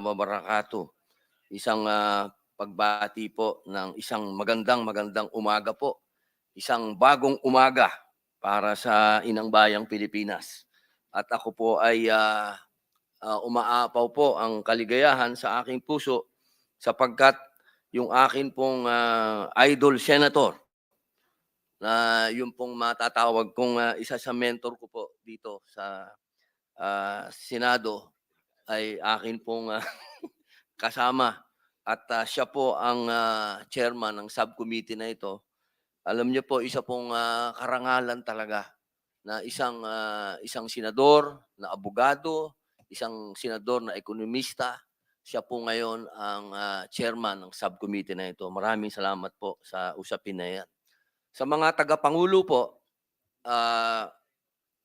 wabarakatuh. Isang pagbati po ng isang magandang umaga po. Isang bagong umaga para sa inang bayang Pilipinas. At ako po ay umaapaw po ang kaligayahan sa aking puso sapagkat yung akin pong idol senator na yung pong matatawag kong isa sa mentor ko po dito sa Senado ay akin pong kasama at siya po ang chairman ng subcommittee na ito. Alam niyo po, isa pong karangalan talaga na isang senador na abogado, isang senador na ekonomista. Siya po ngayon ang chairman ng subcommittee na ito. Maraming salamat po sa usapin na yan. Sa mga tagapangulo po,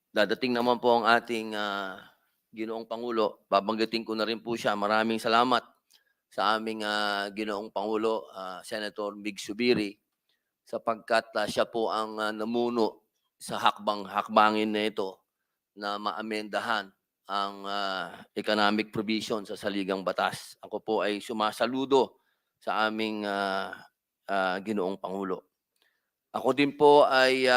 dadating naman po ang ating Ginoong Pangulo. Babanggitin ko na rin po siya. Maraming salamat sa aming Ginoong Pangulo, Senator Mig Subiri, sapagkat siya po ang namuno sa hakbangin na ito na maamendahan ang economic provision sa saligang batas. Ako po ay sumasaludo sa aming Ginoong Pangulo. Ako din po ay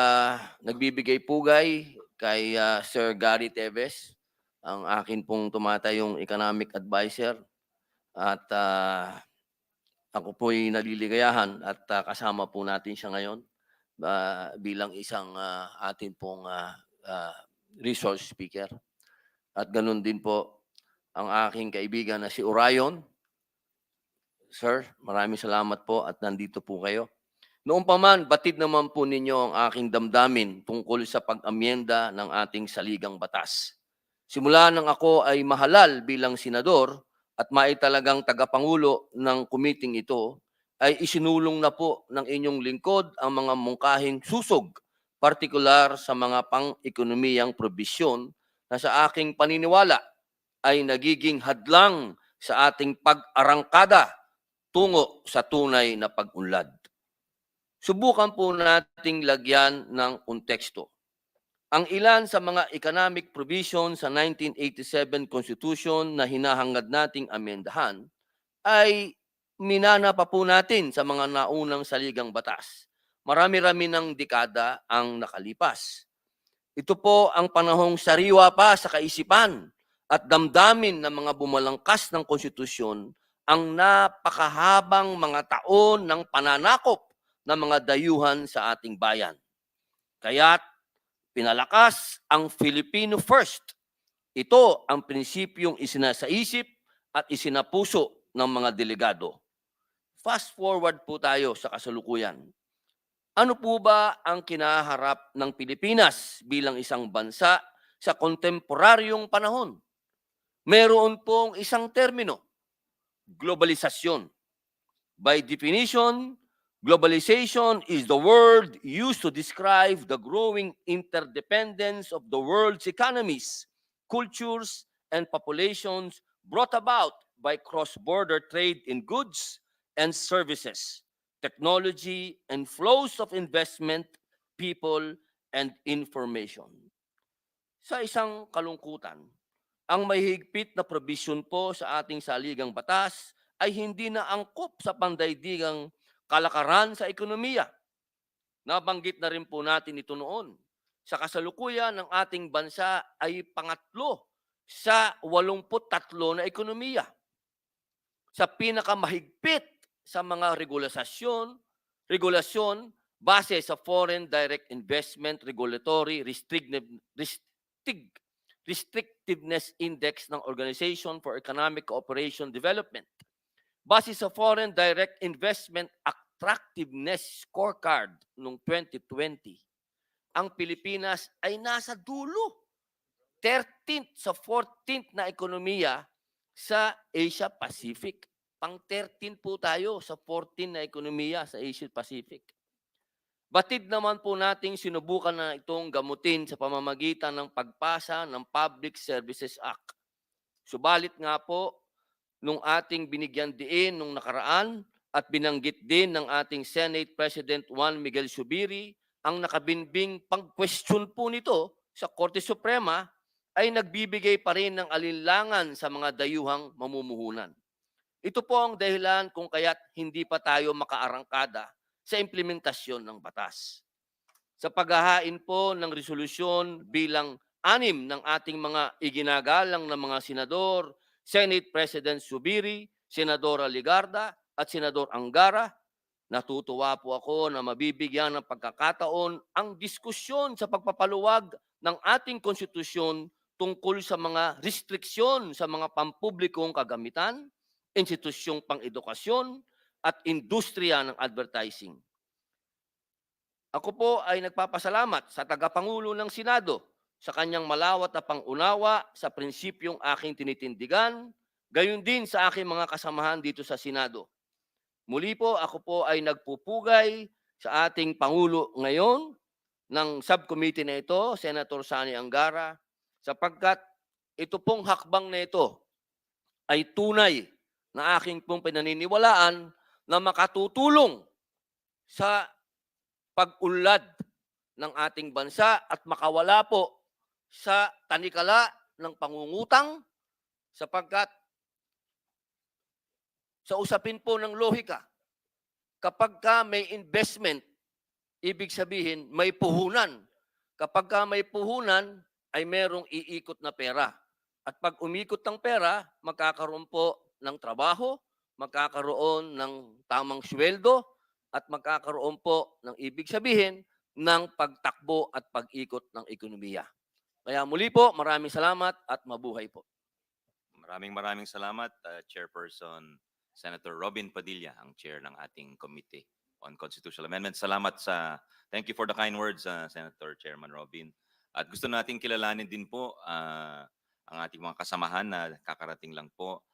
nagbibigay pugay kay Sir Gary Teves, ang akin pong tumatayong economic advisor. At ako po ay naliligayahan at kasama po natin siya ngayon bilang isang atin pong resource speaker. At ganun din po ang aking kaibigan na si Orion. Sir, maraming salamat po at nandito po kayo. Noong pa man, batid naman po ninyo ang aking damdamin tungkol sa pag-amyenda ng ating saligang batas. Simula nang ako ay mahalal bilang senador at maitalagang tagapangulo ng committee ito, ay isinulong na po ng inyong lingkod ang mga mungkahing susog, partikular sa mga pang-ekonomiyang probisyon na sa aking paniniwala ay nagiging hadlang sa ating pag-arangkada tungo sa tunay na pag-unlad. Subukan po nating lagyan ng konteksto. Ang ilan sa mga economic provisions sa 1987 Constitution na hinahangad nating amendahan ay minana pa po natin sa mga naunang saligang batas. Marami-rami ng dekada ang nakalipas. Ito po ang panahong sariwa pa sa kaisipan at damdamin ng mga bumalangkas ng konstitusyon ang napakahabang mga taon ng pananakop ng mga dayuhan sa ating bayan. Kaya't pinalakas ang Filipino First. Ito ang prinsipyong isinasaisip at isinapuso ng mga delegado. Fast forward po tayo sa kasalukuyan. Ano po ba ang kinaharap ng Pilipinas bilang isang bansa sa kontemporaryong panahon? Meron pong isang termino, globalisasyon. By definition, globalization is the word used to describe the growing interdependence of the world's economies, cultures, and populations brought about by cross-border trade in goods and services, technology, and flows of investment, people, and information. Sa isang kalungkutan, ang mahigpit na provision po sa ating saligang batas ay hindi na angkop sa pandaigdigang kalakaran sa ekonomiya. Nabanggit na rin po natin ito noon. Sa kasalukuyan, ng ating bansa ay pangatlo sa 83 na ekonomiya. Sa pinakamahigpit sa mga regulasyon base sa Foreign Direct Investment Regulatory Restrictiveness Index ng Organization for Economic Cooperation Development. Base sa Foreign Direct Investment Attractiveness Scorecard noong 2020, ang Pilipinas ay nasa dulo, 13th sa 14th na ekonomiya sa Asia Pacific. Pang 13 po tayo sa 14 na ekonomiya sa Asia Pacific. Batid naman po nating sinubukan na itong gamutin sa pamamagitan ng pagpasa ng Public Services Act. Subalit nga po, nung ating binigyan diin nung nakaraan at binanggit din ng ating Senate President Juan Miguel Zubiri ang nakabinbing pag-question po nito sa Korte Suprema ay nagbibigay pa rin ng alinlangan sa mga dayuhang mamumuhunan. Ito po ang dahilan kung kaya't hindi pa tayo makaarangkada sa implementasyon ng batas. Sa paghahain po ng resolusyon bilang 6 ng ating mga iginagalang na mga senador, Senate President Subiri, Senadora Ligarda at Senador Angara, natutuwa po ako na mabibigyan ng pagkakataon ang diskusyon sa pagpapaluwag ng ating konstitusyon tungkol sa mga restriksyon sa mga pampublikong kagamitan, institusyong pang-edukasyon at industriya ng advertising. Ako po ay nagpapasalamat sa tagapangulo ng Senado sa kanyang malawat na pangunawa sa prinsipyong aking tinitindigan, gayon din sa aking mga kasamahan dito sa Senado. Muli po, ako po ay nagpupugay sa ating Pangulo ngayon ng subcommittee na ito, Senator Sani Angara, sapagkat ito pong hakbang na ito ay tunay na aking pong pinaniniwalaan na makatutulong sa pag-unlad ng ating bansa at makawala po sa tanikala ng pangungutang sapagkat sa usapin po ng lohika, kapag ka may investment, ibig sabihin may puhunan. Kapag ka may puhunan, ay merong iikot na pera. At pag umikot ng pera, magkakaroon po ng trabaho, magkakaroon ng tamang sweldo, at magkakaroon po ng ibig sabihin ng pagtakbo at pag-ikot ng ekonomiya. Kaya muli po, maraming salamat at mabuhay po. Maraming salamat, Chairperson Senator Robin Padilla, ang chair ng ating Committee on Constitutional Amendments. Thank you for the kind words, Senator Chairman Robin. At gusto nating kilalanin din po ang ating mga kasamahan na kakarating lang po.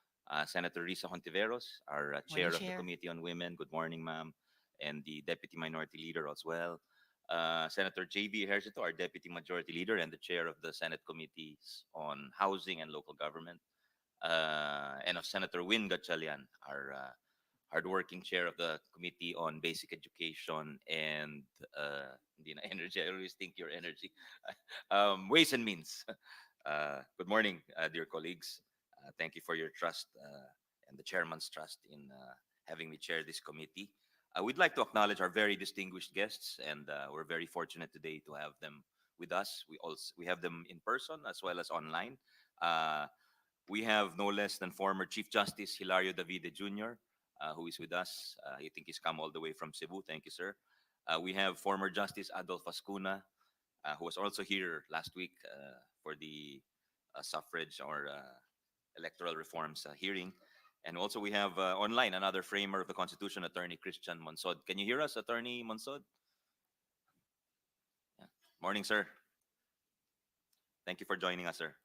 Senator Risa Hontiveros, our chair of the Chair. Committee on Women. Good morning, ma'am. And the Deputy Minority Leader as well. Senator J.B. Ejercito, our Deputy Majority Leader and the chair of the Senate Committees on Housing and Local Government. And of Senator Win Gatchalian, our hardworking chair of the Committee on Basic Education and hindi na energy. I always think your energy. Ways and Means. Good morning, dear colleagues. Thank you for your trust and the chairman's trust in having me chair this committee. We'd like to acknowledge our very distinguished guests, and we're very fortunate today to have them with us. We have them in person as well as online. We have no less than former Chief Justice Hilario Davide Jr., who is with us. I think he's come all the way from Cebu. Thank you, sir. We have former Justice Adolf Ascuna, who was also here last week for the suffrage or electoral reforms hearing. And also we have online another framer of the Constitution, Attorney Christian Monsod. Can you hear us, Attorney Monsod? Yeah. Morning, sir. Thank you for joining us, sir.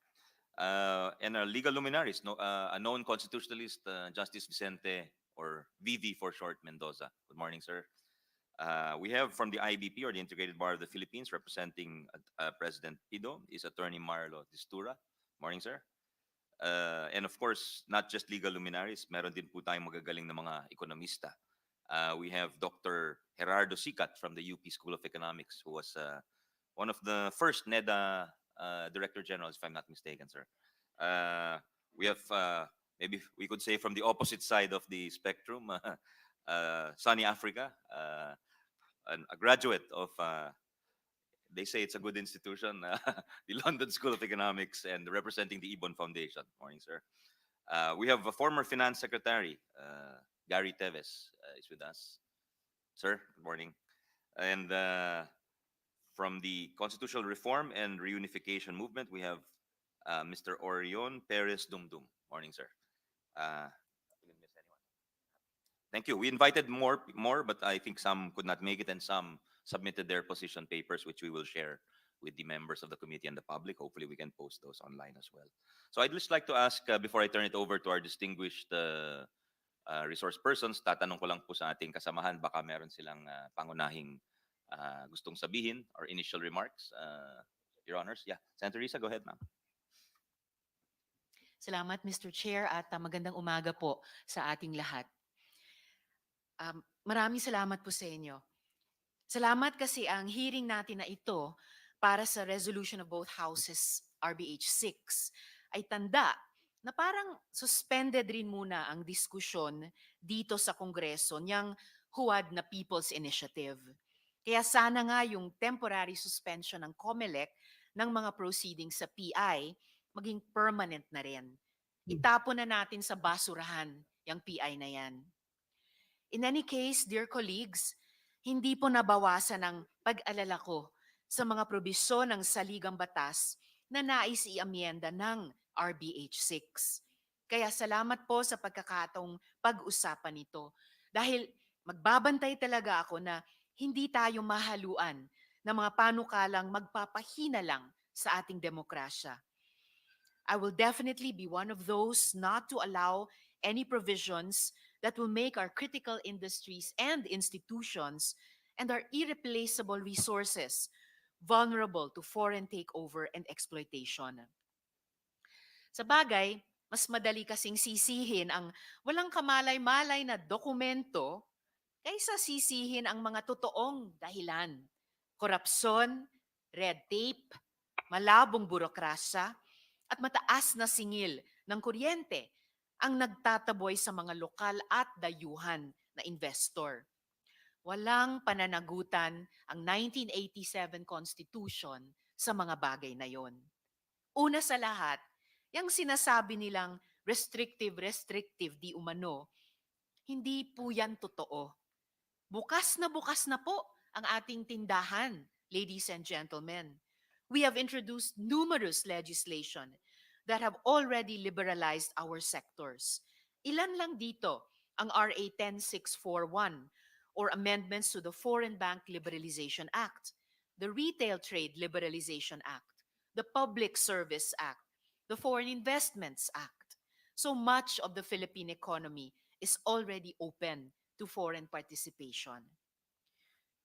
And our legal luminaries, a known constitutionalist, Justice Vicente, or VV for short, Mendoza. Good morning, sir. We have from the IBP, or the Integrated Bar of the Philippines, representing President Pido, is Attorney Marlo Distura. Morning, sir. And of course, not just legal luminaries, meron din po tayong magagaling na mga ekonomista. We have Dr. Gerardo Sicat from the UP School of Economics, who was one of the first NEDA Director Generals, if I'm not mistaken, sir. We have, maybe we could say from the opposite side of the spectrum, Sunny Africa, a graduate of, they say it's a good institution, the London School of Economics, and representing the Ibon Foundation. Morning, sir. We have a former Finance Secretary, Gary Teves, is with us. Sir, good morning. And from the Constitutional Reform and Reunification Movement, we have Mr. Orion Perez Dumdum. Morning, sir. Didn't miss anyone. Thank you. We invited more, but I think some could not make it, and some submitted their position papers, which we will share with the members of the committee and the public. Hopefully, we can post those online as well. So I'd just like to ask, before I turn it over to our distinguished resource persons, tatanong ko lang po sa ating kasamahan, baka meron silang pangunahing gustong sabihin or initial remarks. Your Honors, yeah. Senator Risa, go ahead, ma'am. Salamat, Mr. Chair, at magandang umaga po sa ating lahat. Maraming salamat po sa inyo. Salamat kasi ang hearing natin na ito para sa resolution of both houses RBH 6 ay tanda na parang suspended rin muna ang diskusyon dito sa Kongreso niyang huwad na People's Initiative. Kaya sana nga yung temporary suspension ng COMELEC ng mga proceedings sa PI maging permanent na rin. Itapon na natin sa basurahan yung PI na yan. In any case, dear colleagues, hindi po nabawasan ang pag-alala ko sa mga probisyon ng saligang batas na nais i-amyenda ng RBH 6. Kaya salamat po sa pagkakataong pag-usapan ito dahil magbabantay talaga ako na hindi tayo mahaluan ng mga panukalang magpapahina lang sa ating demokrasya. I will definitely be one of those not to allow any provisions that will make our critical industries and institutions and our irreplaceable resources vulnerable to foreign takeover and exploitation. Sa bagay, mas madali kasing sisihin ang walang kamalay-malay na dokumento kaysa sisihin ang mga totoong dahilan. Korupsyon, red tape, malabong burokrasya, at mataas na singil ng kuryente ang nagtataboy sa mga lokal at dayuhan na investor. Walang pananagutan ang 1987 Constitution sa mga bagay na yon. Una sa lahat, yung sinasabi nilang restrictive di umano, hindi po yan totoo. Bukas na po ang ating tindahan, ladies and gentlemen. We have introduced numerous legislation that have already liberalized our sectors. Ilan lang dito ang RA 10641 or amendments to the Foreign Bank Liberalization Act, the Retail Trade Liberalization Act, the Public Service Act, the Foreign Investments Act. So much of the Philippine economy is already open to foreign participation.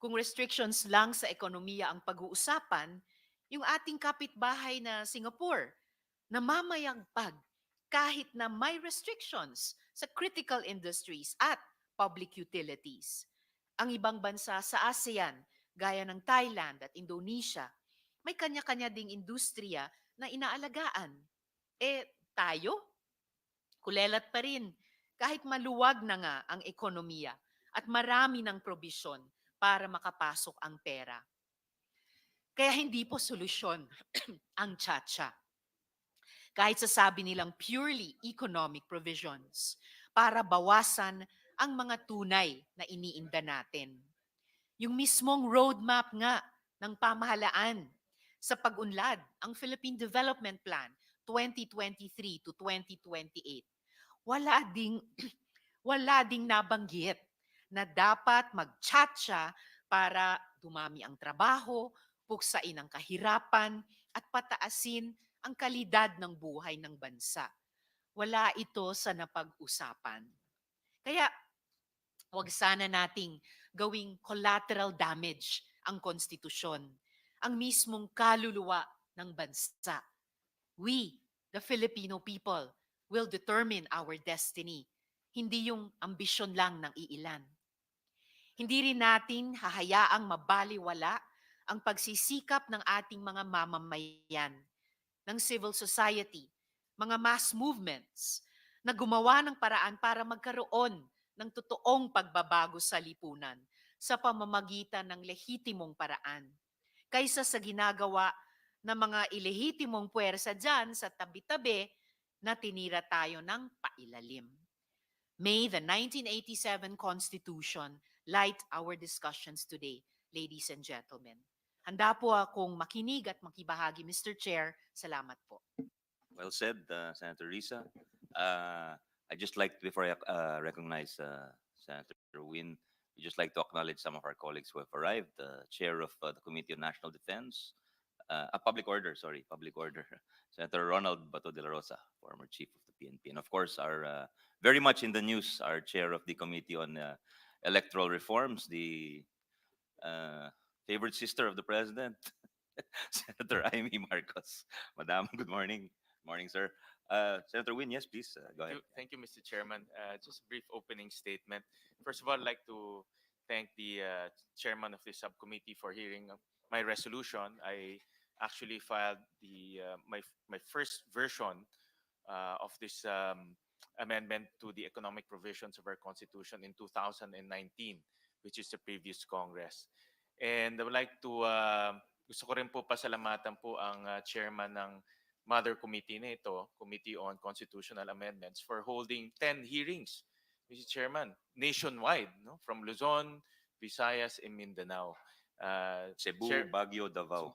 Kung restrictions lang sa ekonomiya ang pag-uusapan, yung ating kapitbahay na Singapore, namamayagpag kahit na may restrictions sa critical industries at public utilities. Ang ibang bansa sa ASEAN, gaya ng Thailand at Indonesia, may kanya-kanya ding industriya na inaalagaan. Tayo, kulelat pa rin kahit maluwag na nga ang ekonomiya at marami ng probisyon para makapasok ang pera. Kaya hindi po solusyon ang tsa-tsa. Kahit sasabi nilang purely economic provisions para bawasan ang mga tunay na iniinda natin. Yung mismong roadmap nga ng pamahalaan sa pag-unlad, ang Philippine Development Plan 2023 to 2028, wala ding nabanggit na dapat mag-tsa-tsa para dumami ang trabaho, puksain ang kahirapan, at pataasin ang kalidad ng buhay ng bansa. Wala ito sa napag-usapan. Kaya, huwag sana nating gawing collateral damage ang konstitusyon, ang mismong kaluluwa ng bansa. We, the Filipino people, will determine our destiny, hindi yung ambisyon lang ng iilan. Hindi rin natin hahayaang mabaliwala ang pagsisikap ng ating mga mamamayan, ng civil society, mga mass movements na gumawa ng paraan para magkaroon ng totoong pagbabago sa lipunan sa pamamagitan ng lehitimong paraan kaysa sa ginagawa ng mga ilehitimong puwersa dyan sa tabi-tabi na tinira tayo ng pailalim. May the 1987 Constitution light our discussions today, ladies and gentlemen. Handa po akong makinig at makibahagi, Mr. Chair. Salamat po. Well said, Senator Risa. I just like, before I recognize Senator Win, we just like to acknowledge some of our colleagues who have arrived. The Chair of the Committee on National Defense, Public Order, Senator Ronald Bato de la Rosa, former Chief of the PNP. And of course, our very much in the news, our Chair of the Committee on Electoral Reforms, the favorite sister of the President, Senator Amy Marcos. Madam, good morning. Morning, sir. Senator Win, yes, please, go ahead. Thank you, Mr. Chairman. Just a brief opening statement. First of all, I'd like to thank the chairman of the subcommittee for hearing my resolution. I actually filed my first version of this amendment to the economic provisions of our constitution in 2019, which is the previous Congress. And I would like to gusto ko rin po pasalamatan po ang chairman ng Mother Committee na ito, Committee on Constitutional Amendments, for holding 10 hearings, Mr. Chairman, nationwide, no? From Luzon, Visayas, and Mindanao. Cebu, Baguio, Davao.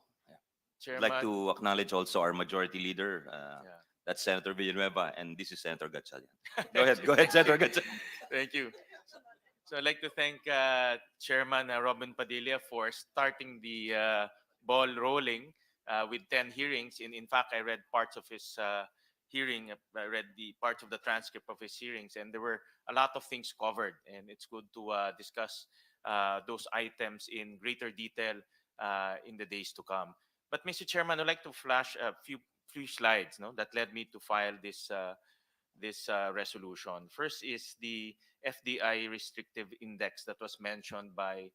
I'd like Chairman, to acknowledge also our majority leader, yeah. that's Senator Villanueva, and this is Senator Gatchalian. Thank you, Go ahead, thank you. Senator Gatchalian. Thank you. So I'd like to thank Chairman Robin Padilla for starting the ball rolling with 10 hearings. In fact, I read parts of his hearing. I read the parts of the transcript of his hearings, and there were a lot of things covered. And it's good to discuss those items in greater detail in the days to come. But Mr. Chairman, I'd like to flash a few slides, no, that led me to file this resolution. First is the FDI restrictive index that was mentioned by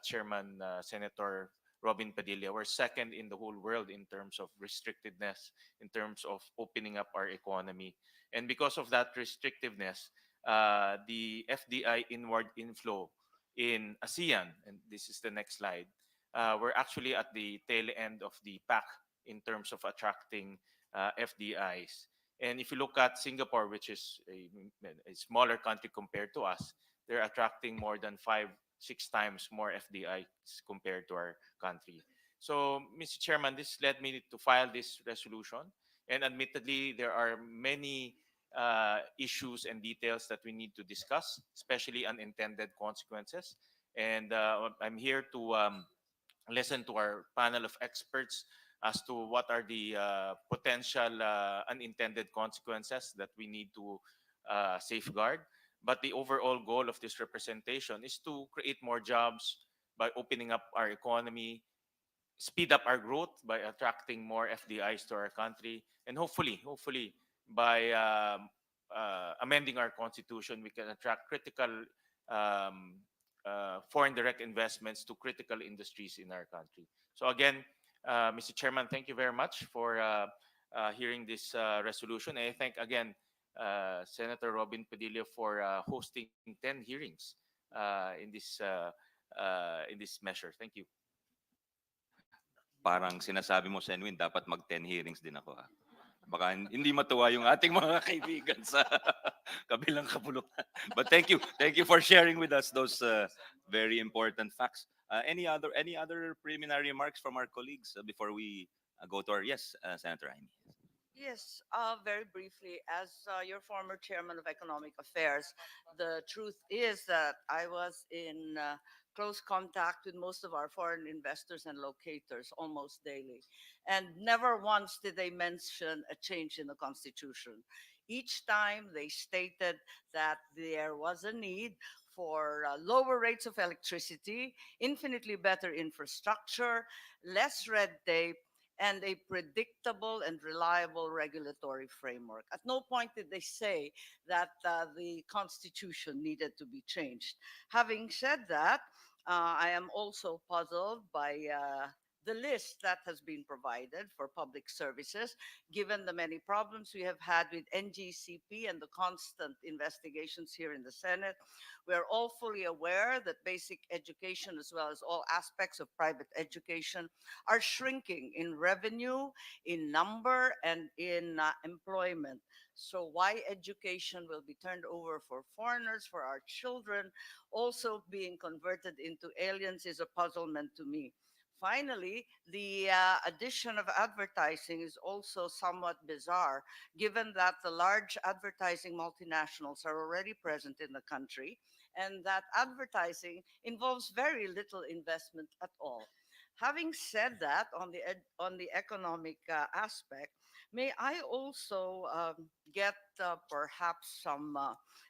Chairman Senator Robin Padilla. We're second in the whole world in terms of restrictiveness, in terms of opening up our economy. And because of that restrictiveness, the FDI inward inflow in ASEAN, and this is the next slide, we're actually at the tail end of the pack in terms of attracting FDIs. And if you look at Singapore, which is a smaller country compared to us, they're attracting more than 6 times more FDIs compared to our country. So, Mr. Chairman, this led me to file this resolution. And admittedly, there are many issues and details that we need to discuss, especially unintended consequences. And I'm here to listen to our panel of experts as to what are the potential unintended consequences that we need to safeguard. But the overall goal of this representation is to create more jobs by opening up our economy, speed up our growth by attracting more FDIs to our country, and hopefully, by amending our constitution, we can attract critical um, foreign direct investments to critical industries in our country. So again, Mr. Chairman, thank you very much for hearing this resolution. And I thank again Senator Robin Padilla for hosting 10 hearings in this measure. Thank you. Parang sinasabi mo, Senwin, dapat mag-10 hearings din ako. Ha? Baka hindi matuwa yung ating mga kaibigan sa kabilang kapulutan. But thank you for sharing with us those very important facts. Any other preliminary remarks from our colleagues before we go to our Senator Jaime? Yes, very briefly, as your former chairman of economic affairs, the truth is that I was in close contact with most of our foreign investors and locators almost daily. And never once did they mention a change in the constitution. Each time they stated that there was a need for lower rates of electricity, infinitely better infrastructure, less red tape, and a predictable and reliable regulatory framework. At no point did they say that the Constitution needed to be changed. Having said that, I am also puzzled by the list that has been provided for public services, given the many problems we have had with NGCP and the constant investigations here in the Senate. We are all fully aware that basic education, as well as all aspects of private education, are shrinking in revenue, in number, and in employment. So, why education will be turned over for foreigners, for our children, also being converted into aliens is a puzzlement to me. Finally, the addition of advertising is also somewhat bizarre, given that the large advertising multinationals are already present in the country and that advertising involves very little investment at all. Having said that, on the economic aspect, may I also get perhaps some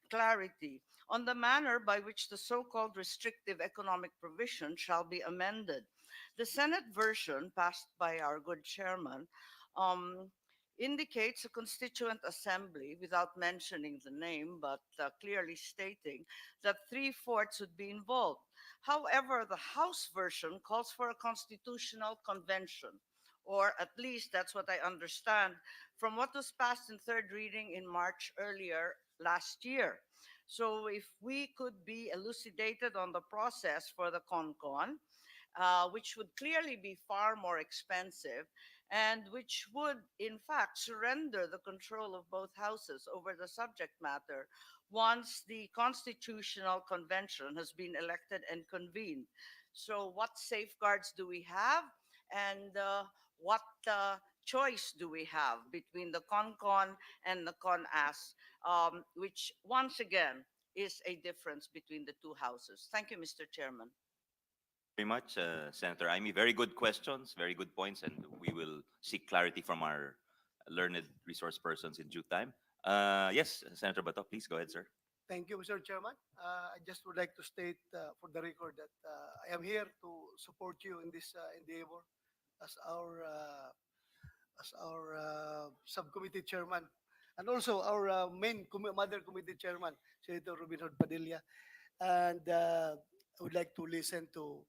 clarity on the manner by which the so-called restrictive economic provision shall be amended. The Senate version passed by our good chairman um, indicates a constituent assembly without mentioning the name, but clearly stating that three-fourths would be involved. However, the House version calls for a constitutional convention. or at least that's what I understand from what was passed in third reading in March earlier last year. So if we could be elucidated on the process for the CONCON, which would clearly be far more expensive and which would, in fact, surrender the control of both houses over the subject matter once the Constitutional Convention has been elected and convened. So, what safeguards do we have? And what choice do we have between the CONCON and the CONAS, which once again is a difference between the two houses? Thank you, Mr. Chairman. Very much, Senator Amy. Very good questions, very good points, and we will seek clarity from our learned resource persons in due time. Yes, Senator Bato, please go ahead, sir. Thank you, Mr. Chairman. I just would like to state for the record that I am here to support you in this endeavor as our subcommittee chairman, and also our mother committee chairman, Senator Robin Hood Padilla. And I would like to listen to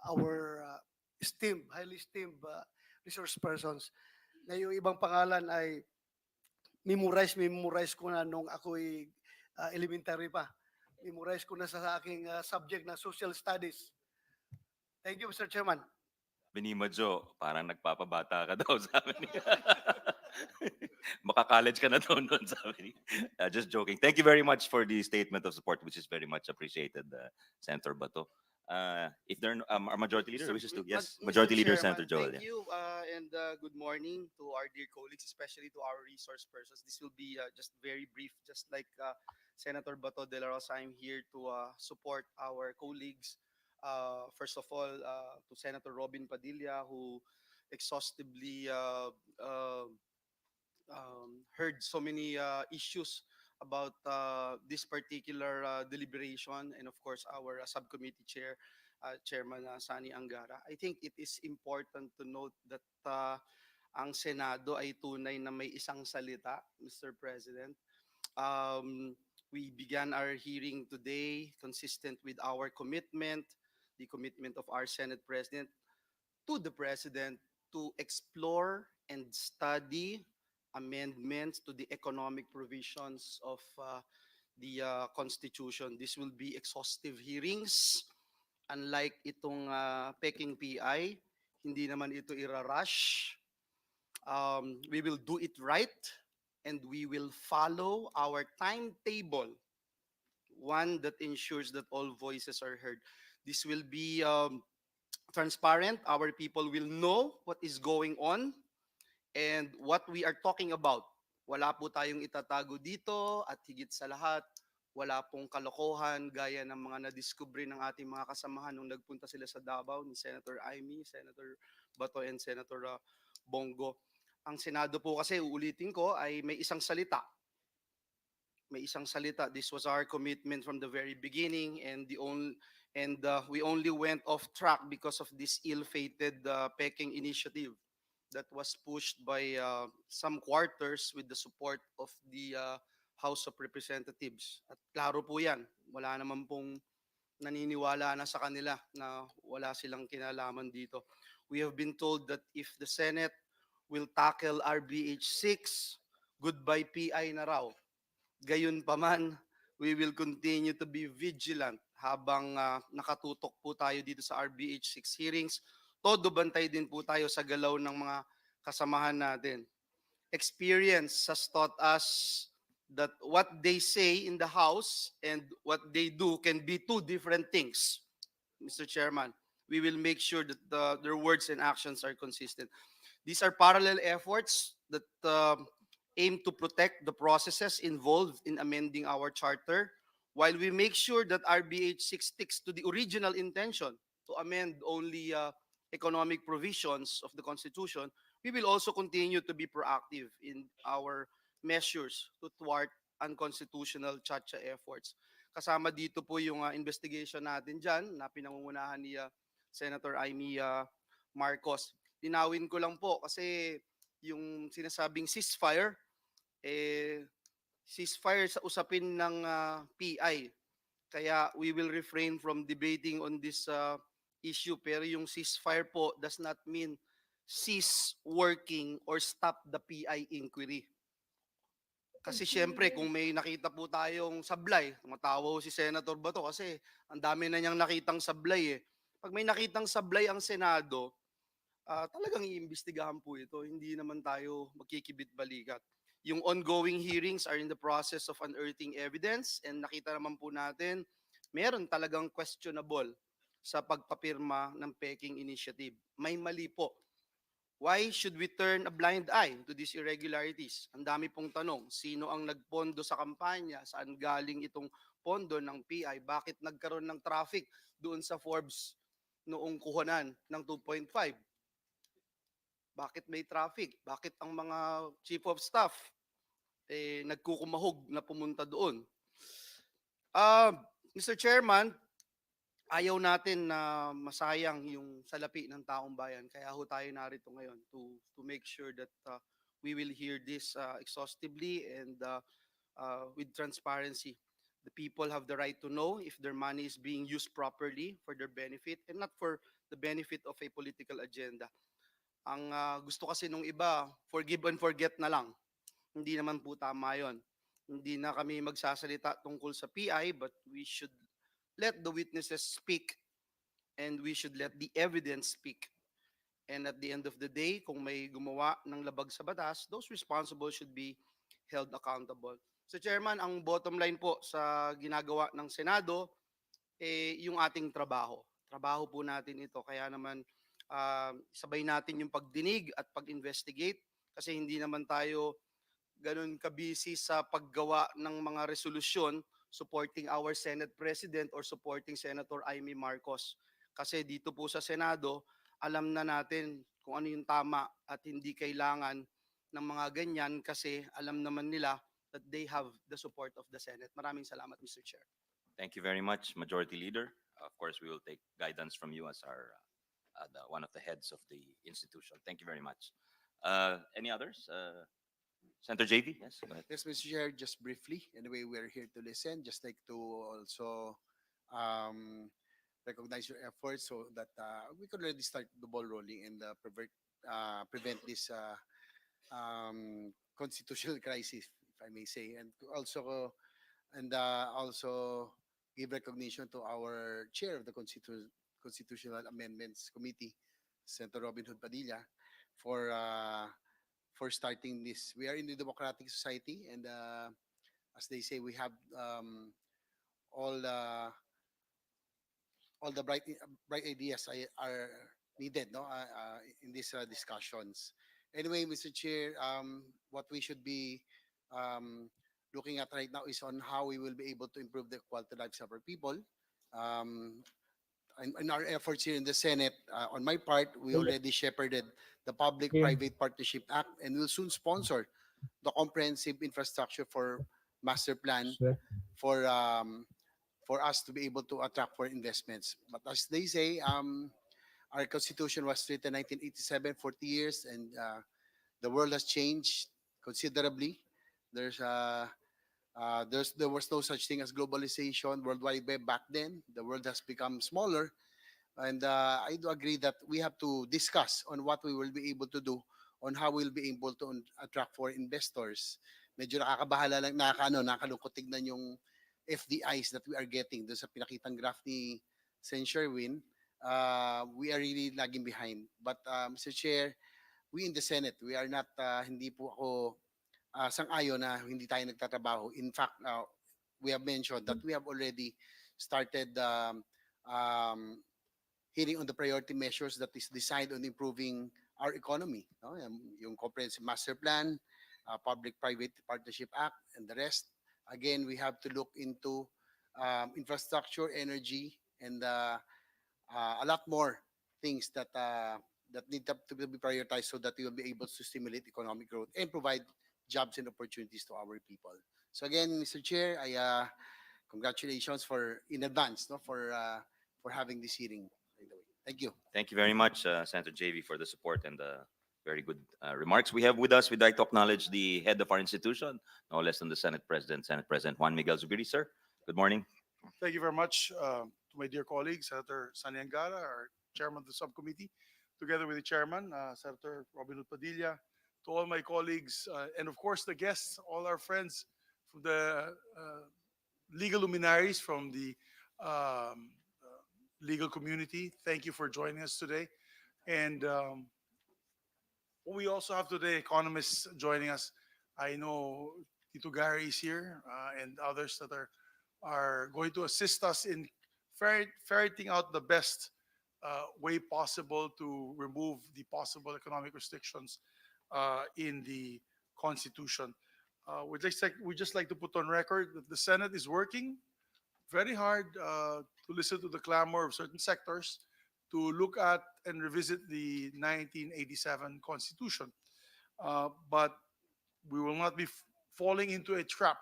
our highly esteemed resource persons na yung ibang pangalan ay memorize ko na nung ako'y elementary pa. Memorize ko na sa aking subject na social studies. Thank you, Mr. Chairman. Binimadyo, parang nagpapabata ka daw sa amin. Maka-college ka na daw noon sa amin. Just joking. Thank you very much for the statement of support, which is very much appreciated, Senator Bato. If there are our Majority Leader wishes to, yes, Mr. Majority Leader Chairman, Senator Joel. thank you, and good morning to our dear colleagues, especially to our resource persons. This will be just very brief, just like Senator Bato de la Rosa. I'm here to support our colleagues. First of all, to Senator Robin Padilla, who exhaustively heard so many issues about this particular deliberation, and of course our subcommittee chairman Sani Angara. I think it is important to note that ang Senado ay tunay na may isang salita, Mr. President. We began our hearing today consistent with our commitment, the commitment of our Senate President to the President to explore and study amendments to the economic provisions of the Constitution. This will be exhaustive hearings. Unlike itong Peking PI, hindi naman ito irarush. We will do it right, and we will follow our timetable, one that ensures that all voices are heard. This will be transparent. Our people will know what is going on and what we are talking about. Wala po tayong itatago dito, at higit sa lahat, wala pong kalokohan gaya ng mga nadiskubre ng ating mga kasamahan nung nagpunta sila sa Davao ni Senator Amy, Senator Bato, and Senator Bongo. Ang Senado po kasi, uulitin ko, ay may isang salita. May isang salita. This was our commitment from the very beginning, and we only went off track because of this ill-fated Peking initiative that was pushed by some quarters with the support of the House of Representatives. At klaro po yan, wala naman pong naniniwala na sa kanila na wala silang kinalaman dito. We have been told that if the Senate will tackle RBH 6, goodbye PI na raw. Gayon pa man, we will continue to be vigilant habang nakatutok po tayo dito sa RBH 6 hearings. Todo bantay din po tayo sa galaw ng mga kasamahan natin. Experience has taught us that what they say in the House and what they do can be two different things. Mr. Chairman, we will make sure that their words and actions are consistent. These are parallel efforts that aim to protect the processes involved in amending our charter, while we make sure that RBH 6 sticks to the original intention to amend only economic provisions of the Constitution. We will also continue to be proactive in our measures to thwart unconstitutional chacha efforts. Kasama dito po yung investigation natin dyan na pinangungunahan ni Senator Amy Marcos. Linawin ko lang po kasi yung sinasabing ceasefire, ceasefire sa usapin ng PI. Kaya we will refrain from debating on this issue. Pero yung ceasefire po does not mean cease working or stop the PI inquiry. Kasi syempre, kung may nakita po tayong sablay, tumatawa ho si Senator Bato kasi ang dami na niyang nakitang sablay eh. Pag may nakitang sablay ang Senado, talagang iimbestigahan po ito. Hindi naman tayo magkikibit-balikat. Yung ongoing hearings are in the process of unearthing evidence and nakita naman po natin, meron talagang questionable sa pagpapirma ng Peking Initiative. May mali po. Why should we turn a blind eye to these irregularities? Ang dami pong tanong, sino ang nagpondo sa kampanya? Saan galing itong pondo ng PI? Bakit nagkaroon ng traffic doon sa Forbes noong kuhanan ng 2.5? Bakit may traffic? Bakit ang mga chief of staff nagkukumahog na pumunta doon? Mr. Chairman, ayaw natin na masayang yung salapi ng taong bayan. Kaya ho tayo narito ngayon to make sure that we will hear this exhaustively and with transparency. The people have the right to know if their money is being used properly for their benefit and not for the benefit of a political agenda. Ang gusto kasi nung iba, forgive and forget na lang. Hindi naman po tama yun. Hindi na kami magsasalita tungkol sa PI, but we should let the witnesses speak and we should let the evidence speak. And at the end of the day, kung may gumawa ng labag sa batas, those responsible should be held accountable. So Chairman, ang bottom line po sa ginagawa ng Senado, yung ating trabaho. Trabaho po natin ito. Kaya naman sabay natin yung pagdinig at pag-investigate kasi hindi naman tayo ganun kabisi sa paggawa ng mga resolusyon supporting our Senate President or supporting Senator Amy Marcos. Kasi dito po sa Senado, alam na natin kung ano yung tama at hindi kailangan ng mga ganyan kasi alam naman nila that they have the support of the Senate. Maraming salamat, Mr. Chair. Thank you very much, Majority Leader. Of course, we will take guidance from you as our one of the heads of the institution. Thank you very much. Any others? Senator JV, yes, go ahead. Yes, Mr. Chair, just briefly. Anyway, we're here to listen. Just like to also recognize your efforts so that we could already start the ball rolling and prevent this constitutional crisis, if I may say, and also give recognition to our chair of the Constitutional Amendments Committee, Senator Robin Hood Padilla, for starting this. We are in the democratic society, and as they say, we have all the bright ideas are needed, no, in these discussions. Anyway, Mr. Chair, what we should be looking at right now is on how we will be able to improve the quality of lives of our people. In our efforts here in the Senate, on my part, we already shepherded the Public-Private Partnership Act and will soon sponsor the comprehensive infrastructure for master plan for us to be able to attract foreign investments. But as they say, our constitution was written in 1987, 40 years, and the world has changed considerably. There was no such thing as globalization, World Wide Web back then. The world has become smaller. And I do agree that we have to discuss on what we will be able to do on how we'll be able to attract foreign investors. Medyo nakakabahala lang, nakakalungkot tignan yung FDIs that we are getting. Doon sa pinakitang graph ni Sen. Sherwin, we are really lagging behind. But Mr. Chair, we in the Senate, we are not, hindi po ako sang-ayon na hindi tayo nagtatrabaho. In fact, we have mentioned that we have already started hearing on the priority measures that is designed on improving our economy. No? Yung Comprehensive Master Plan, Public-Private Partnership Act, and the rest. Again, we have to look into infrastructure, energy, and a lot more things that need to be prioritized so that we will be able to stimulate economic growth and provide jobs and opportunities to our people. So again, Mr. Chair, I congratulations in advance, no, for having this hearing. Thank you. Thank you very much, Senator JV, for the support and the very good remarks. We'd like to acknowledge the head of our institution, no less than the Senate President Juan Miguel Zubiri, sir. Good morning. Thank you very much to my dear colleague, Senator Sani Angara, our chairman of the subcommittee, together with the chairman, Senator Robin Padilla, to all my colleagues, and of course the guests, all our friends from the legal luminaries from the legal community. Thank you for joining us today. And we also have today economists joining us. I know Tito Gary is here and others that are going to assist us in ferreting out the best way possible to remove the possible economic restrictions in the Constitution. We just like to put on record that the Senate is working very hard to listen to the clamor of certain sectors to look at and revisit the 1987 Constitution. But we will not be falling into a trap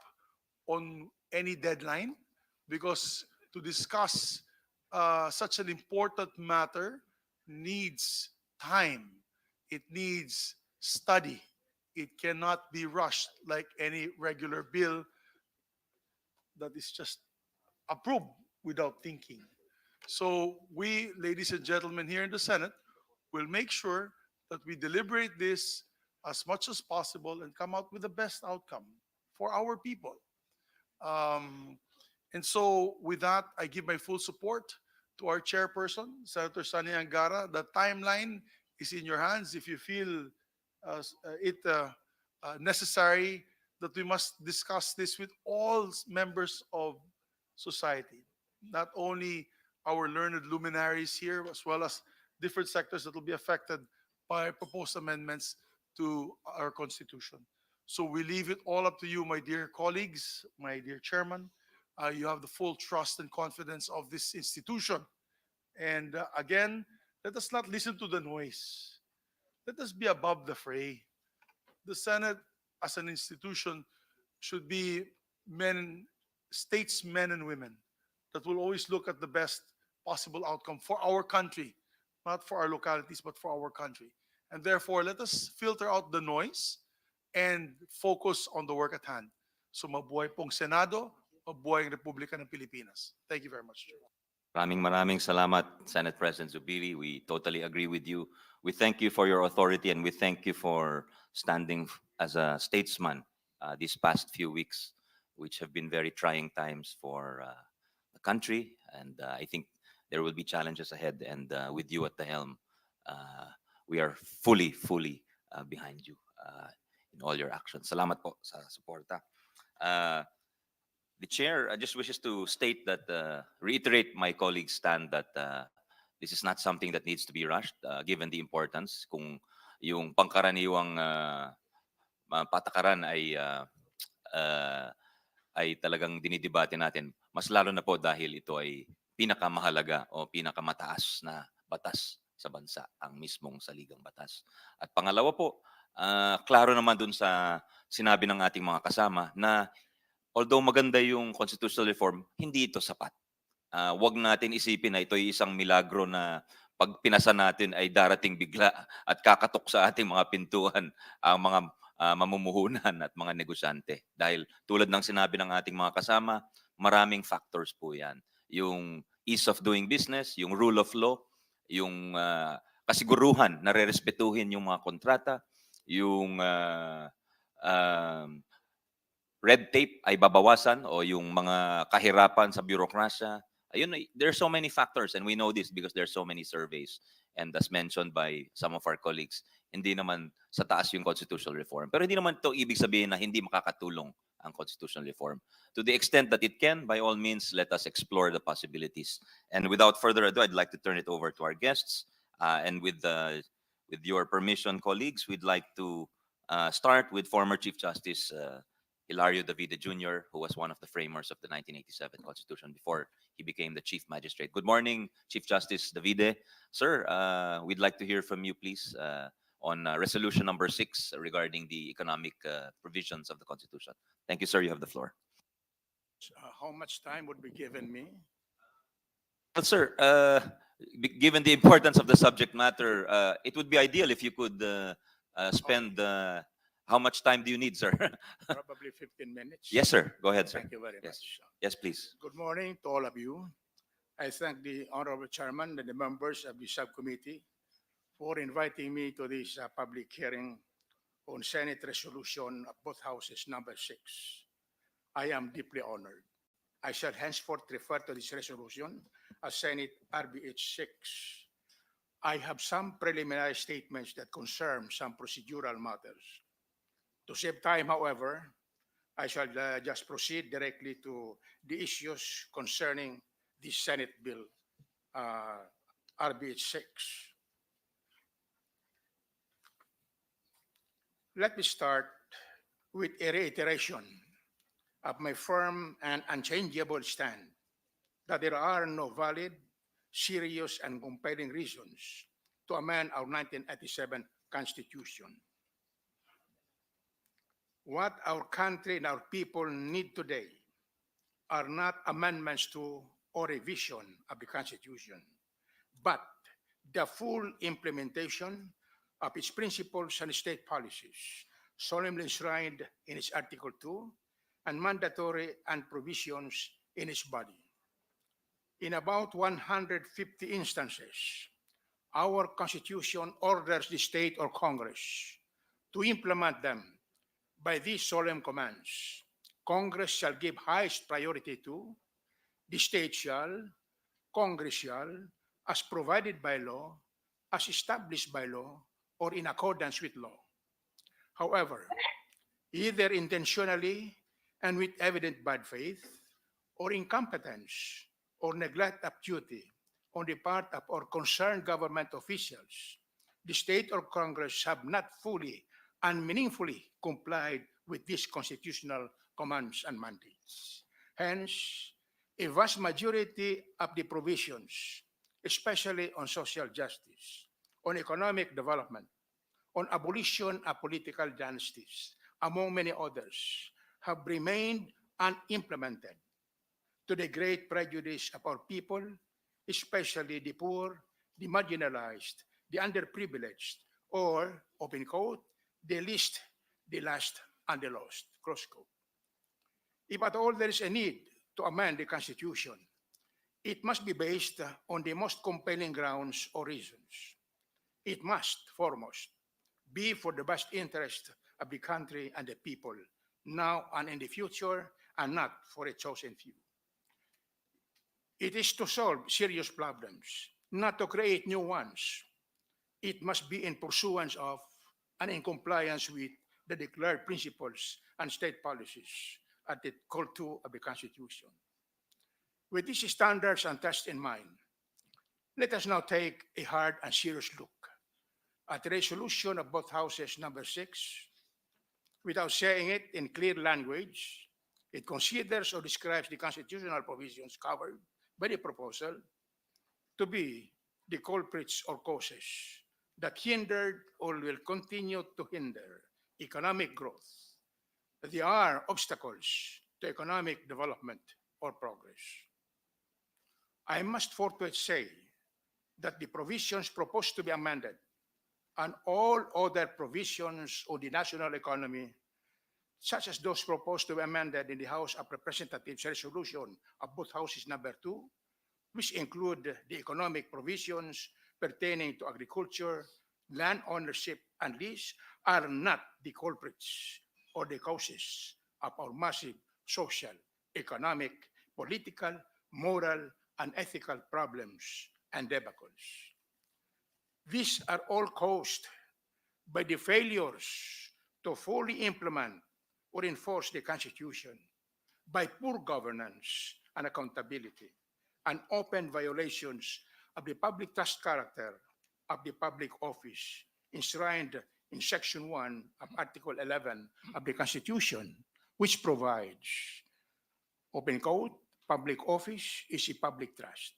on any deadline because to discuss such an important matter needs time. It needs study. It cannot be rushed like any regular bill that is just approved without thinking. So we, ladies and gentlemen, here in the Senate, will make sure that we deliberate this as much as possible and come out with the best outcome for our people. Um, and so, with that, I give my full support to our chairperson, Senator Sani Angara. The timeline is in your hands. If you feel it necessary, that we must discuss this with all members of society, not only our learned luminaries here, as well as different sectors that will be affected by proposed amendments to our Constitution. So we leave it all up to you, my dear colleagues, my dear chairman. You have the full trust and confidence of this institution. And again, let us not listen to the noise. Let us be above the fray. The Senate, as an institution, should be men, statesmen and women that will always look at the best possible outcome for our country, not for our localities, but for our country. And therefore, let us filter out the noise and focus on the work at hand. So mabuhay pong Senado, mabuhay ang Republika ng Pilipinas. Thank you very much, Chair. Maraming salamat, Senate President Zubiri. We totally agree with you. We thank you for your authority and we thank you for standing as a statesman these past few weeks, which have been very trying times for the country. And I think there will be challenges ahead. And with you at the helm, we are fully behind you in all your actions. Salamat po sa suporta. The chair just wishes to state that, reiterate my colleague's stand that this is not something that needs to be rushed given the importance. Kung yung pangkaraniwang patakaran ay talagang dinidebate natin, mas lalo na po dahil ito ay pinakamahalaga o pinakamataas na batas sa bansa, ang mismong saligang batas. At pangalawa po, klaro naman dun sa sinabi ng ating mga kasama na although maganda yung constitutional reform, hindi ito sapat. Wag natin isipin na ito ay isang milagro na pag pinasa natin ay darating bigla at kakatok sa ating mga pintuan ang mga mamumuhunan at mga negosyante. Dahil tulad ng sinabi ng ating mga kasama, maraming factors po yan. Yung ease of doing business, yung rule of law, yung kasiguruhan na rerespetuhin yung mga kontrata, yung red tape ay babawasan o yung mga kahirapan sa bureaucracia. Ayun, there are so many factors and we know this because there are so many surveys. And as mentioned by some of our colleagues, hindi naman sa taas yung constitutional reform. Pero hindi naman ito ibig sabihin na hindi makakatulong ang constitutional reform. To the extent that it can, by all means, let us explore the possibilities. And without further ado, I'd like to turn it over to our guests. And with your permission, colleagues, we'd like to start with former Chief Justice Hilario Davide Jr., who was one of the framers of the 1987 Constitution before he became the Chief Magistrate. Good morning, Chief Justice Davide. Sir, we'd like to hear from you, please, on Resolution number 6 regarding the economic provisions of the Constitution. Thank you, sir. You have the floor. How much time would be given me? Well, sir, given the importance of the subject matter, it would be ideal if you could spend... how much time do you need, sir? Probably 15 minutes. Yes, sir. Go ahead, sir. Thank you very Yes. much. Yes, please. Good morning to all of you. I thank the Honorable Chairman and the members of the subcommittee for inviting me to this public hearing on Senate Resolution of both Houses number 6. I am deeply honored. I shall henceforth refer to this resolution as Senate RBH 6. I have some preliminary statements that concern some procedural matters. To save time, however, I shall just proceed directly to the issues concerning the Senate Bill RBH 6. Let me start with a reiteration of my firm and unchangeable stand that there are no valid, serious, and compelling reasons to amend our 1987 Constitution. What our country and our people need today are not amendments to or revision of the Constitution, but the full implementation of its principles and state policies, solemnly enshrined in its Article 2 and mandatory and provisions in its body. In about 150 instances, our Constitution orders the state or Congress to implement them by these solemn commands. Congress shall give highest priority to, the state shall, Congress shall, as provided by law, as established by law, or in accordance with law. However, either intentionally and with evident bad faith, or incompetence, or neglect of duty on the part of our concerned government officials, the state or Congress have not fully and meaningfully complied with these constitutional commands and mandates. Hence, a vast majority of the provisions, especially on social justice, on economic development, on abolition of political dynasties, among many others, have remained unimplemented to the great prejudice of our people, especially the poor, the marginalized, the underprivileged, or, open quote, the least, the last, and the lost, close quote. If at all there is a need to amend the Constitution, it must be based on the most compelling grounds or reasons. It must, foremost, be for the best interest of the country and the people, now and in the future, and not for a chosen few. It is to solve serious problems, not to create new ones. It must be in pursuance of and in compliance with the declared principles and state policies at the Article 2 of the Constitution. With these standards and tests in mind, let us now take a hard and serious look at the resolution of both houses number 6. Without saying it in clear language, it considers or describes the constitutional provisions covered by the proposal to be the culprits or causes that hindered or will continue to hinder economic growth. They are obstacles to economic development or progress. I must forthwith say that the provisions proposed to be amended and all other provisions of the national economy, such as those proposed to be amended in the House of Representatives resolution of both houses number 2, which include the economic provisions pertaining to agriculture, land ownership, and lease, are not the culprits or the causes of our massive social, economic, political, moral, and ethical problems and debacles. These are all caused by the failures to fully implement or enforce the Constitution, by poor governance and accountability, and open violations of the public trust character of the public office enshrined in Section 1 of Article 11 of the Constitution, which provides, open quote, public office is a public trust.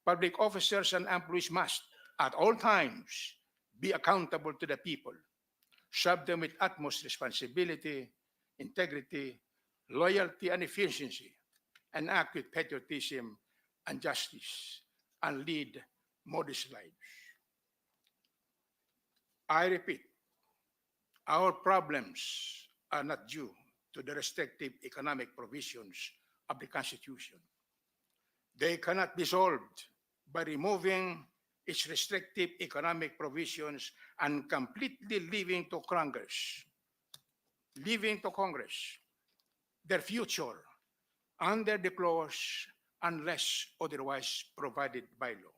Public officers and employees must, at all times, be accountable to the people, serve them with utmost responsibility, integrity, loyalty, and efficiency, and act with patriotism and justice, and lead modest lives. I repeat, our problems are not due to the restrictive economic provisions of the Constitution. They cannot be solved by removing its restrictive economic provisions and completely leaving to Congress their future under the clause unless otherwise provided by law.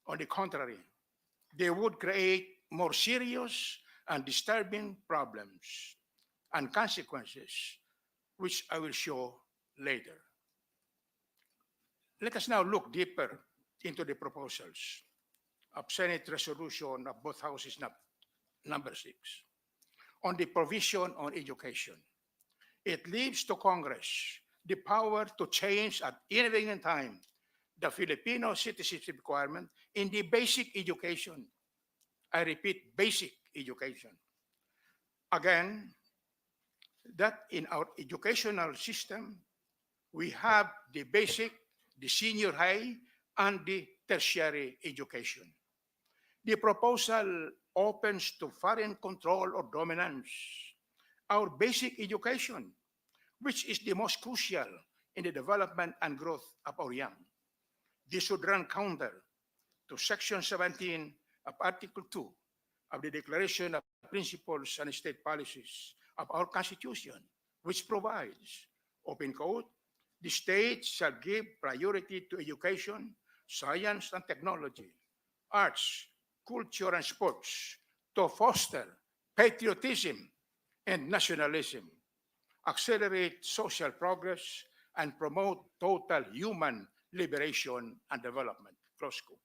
On the contrary, they would create more serious and disturbing problems and consequences, which I will show later. Let us now look deeper into the proposals of Senate Resolution of both Houses number 6 on the provision on education. It leaves to Congress the power to change at any given time the Filipino citizenship requirement in the basic education. I repeat, basic education. Again, that in our educational system, we have the basic, the senior high, and the tertiary education. The proposal opens to foreign control or dominance our basic education, which is the most crucial in the development and growth of our young. This should run counter to Section 17 of Article 2 of the Declaration of Principles and State Policies of our Constitution, which provides, open quote, the state shall give priority to education, science and technology, arts, culture and sports to foster patriotism and nationalism, accelerate social progress, and promote total human liberation and development. Close quote.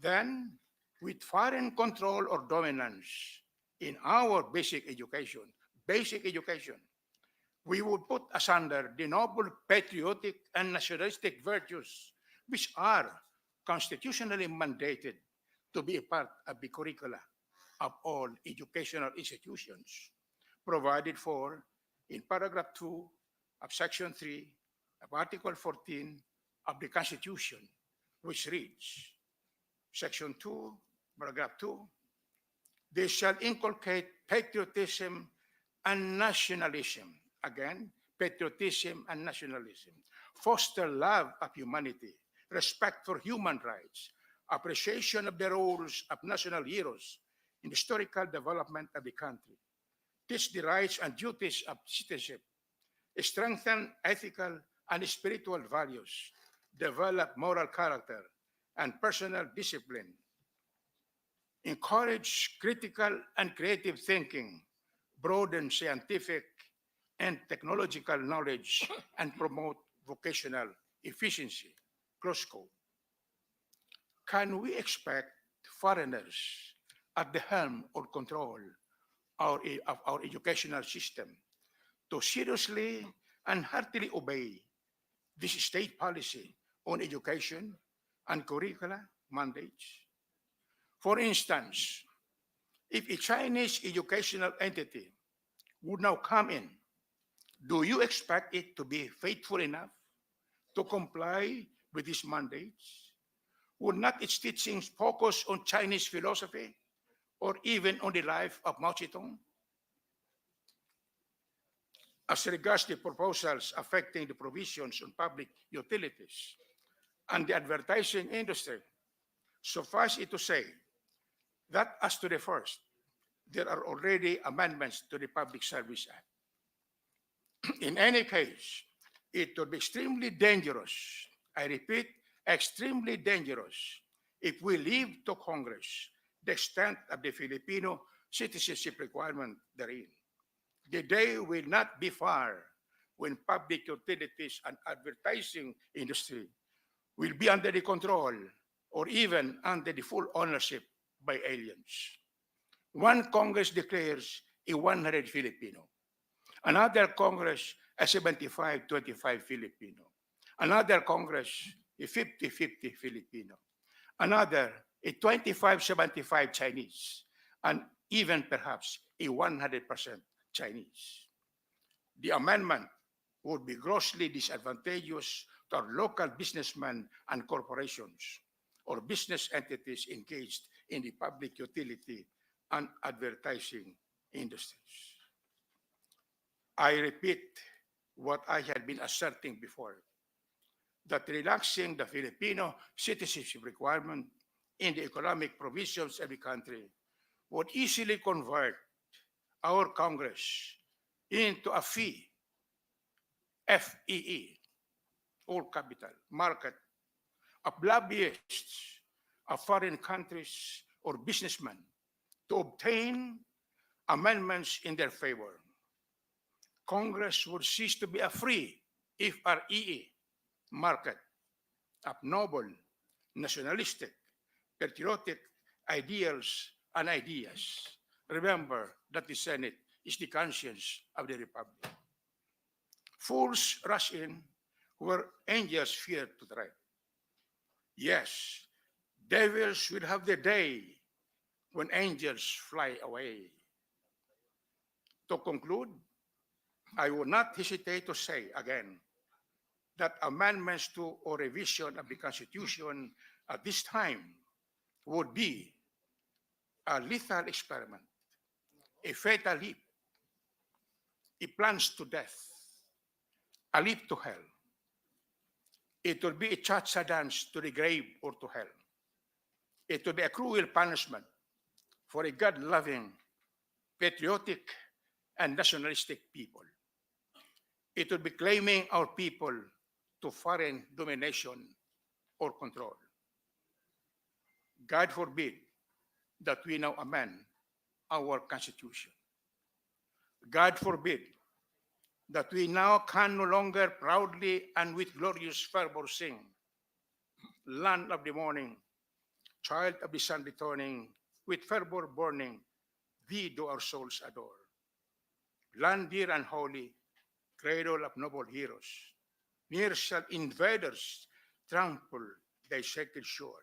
Then, with foreign control or dominance in our basic education, we would put asunder the noble patriotic and nationalistic virtues which are constitutionally mandated to be a part of the curricula of all educational institutions, provided for in paragraph 2 of section 3 of Article 14 of the Constitution, which reads, Section 2, paragraph 2, they shall inculcate patriotism and nationalism. Again, patriotism and nationalism. Foster love of humanity, respect for human rights, appreciation of the roles of national heroes in the historical development of the country. Teach the rights and duties of citizenship, strengthen ethical and spiritual values, develop moral character and personal discipline, encourage critical and creative thinking, broaden scientific and technological knowledge, and promote vocational efficiency. Close quote. Can we expect foreigners at the helm or control of our educational system to seriously and heartily obey this state policy on education and curricula mandates? For instance, if a Chinese educational entity would now come in, do you expect it to be faithful enough to comply with these mandates? Would not its teachings focus on Chinese philosophy or even on the life of Mao Zedong? As regards the proposals affecting the provisions on public utilities and the advertising industry, suffice it to say that as to the first, there are already amendments to the Public Service Act. In any case, it would be extremely dangerous, I repeat, extremely dangerous, if we leave to Congress the extent of the Filipino citizenship requirement therein. The day will not be far when public utilities and advertising industry will be under the control or even under the full ownership by aliens. One Congress declares a 100 Filipino. Another Congress a 75-25 Filipino. Another Congress a 50-50 Filipino. Another a 25-75 Chinese. And even perhaps a 100% Chinese. The amendment would be grossly disadvantageous to our local businessmen and corporations or business entities engaged in the public utility and advertising industries. I repeat what I had been asserting before. that relaxing the Filipino citizenship requirement in the economic provisions of the country would easily convert our Congress into a FEE, all capital, market of lobbyists of foreign countries or businessmen to obtain amendments in their favor. Congress would cease to be a free, if REE, market of noble, nationalistic, patriotic ideals and ideas. Remember that the Senate is the conscience of the Republic. Fools rush in where angels fear to tread. Yes, devils will have the day when angels fly away. To conclude, I will not hesitate to say again that amendments to or revision of the Constitution at this time would be a lethal experiment, a fatal leap, a plunge to death, a leap to hell. It will be a cha-cha dance to the grave or to hell. It will be a cruel punishment for a God-loving, patriotic, and nationalistic people. It will be claiming our people to foreign domination or control. God forbid that we now amend our Constitution. God forbid that we now can no longer proudly and with glorious fervor sing, Land of the morning, child of the sun returning, with fervor burning, thee do our souls adore. Land dear and holy, cradle of noble heroes, near shall invaders trample thy sacred shore.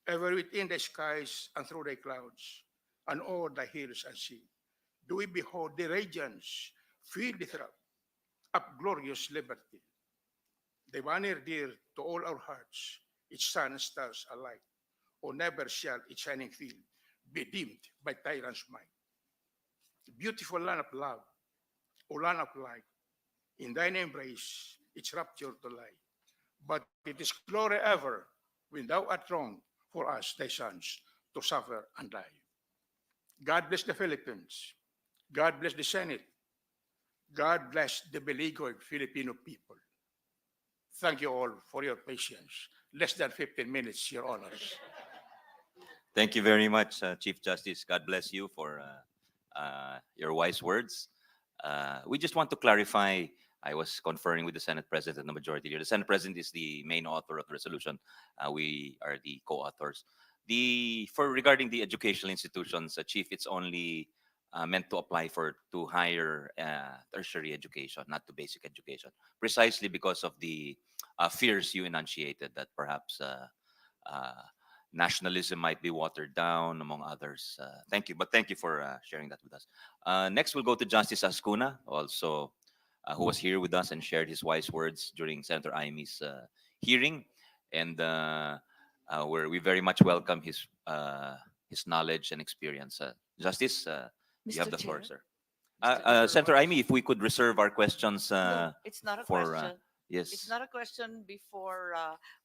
Ever within the skies and through thy clouds, and o'er the hills and sea, do we behold the radiance, feel the throb of glorious liberty. The banner dear to all our hearts, its sun and stars alike, or never shall its shining field be dimmed by tyrant's might. Beautiful land of love, O land of light, in thine embrace its rapture to lie. But it is glory ever when thou art wrong for us, thy sons, to suffer and die. God bless the Philippines. God bless the Senate. God bless the beleaguered Filipino people. Thank you all for your patience. Less than 15 minutes, Your Honors. Thank you very much, Chief Justice. God bless you for your wise words. We just want to clarify. I was conferring with the Senate President and the Majority Leader. The Senate President is the main author of the resolution. We are the co-authors. For regarding the educational institutions, Chief, it's only meant to apply to higher tertiary education, not to basic education, precisely because of the fears you enunciated that perhaps uh, nationalism might be watered down, among others. Thank you, but thank you for sharing that with us. Next, we'll go to Justice Ascuna, also who was here with us and shared his wise words during Senator Imy's hearing, and where we very much welcome his knowledge and experience. Justice, you have Mr. the floor, Chair. sir. Thank you very Senator much. Imy, if we could reserve our questions No, it's not a for question. yes. It's not a question before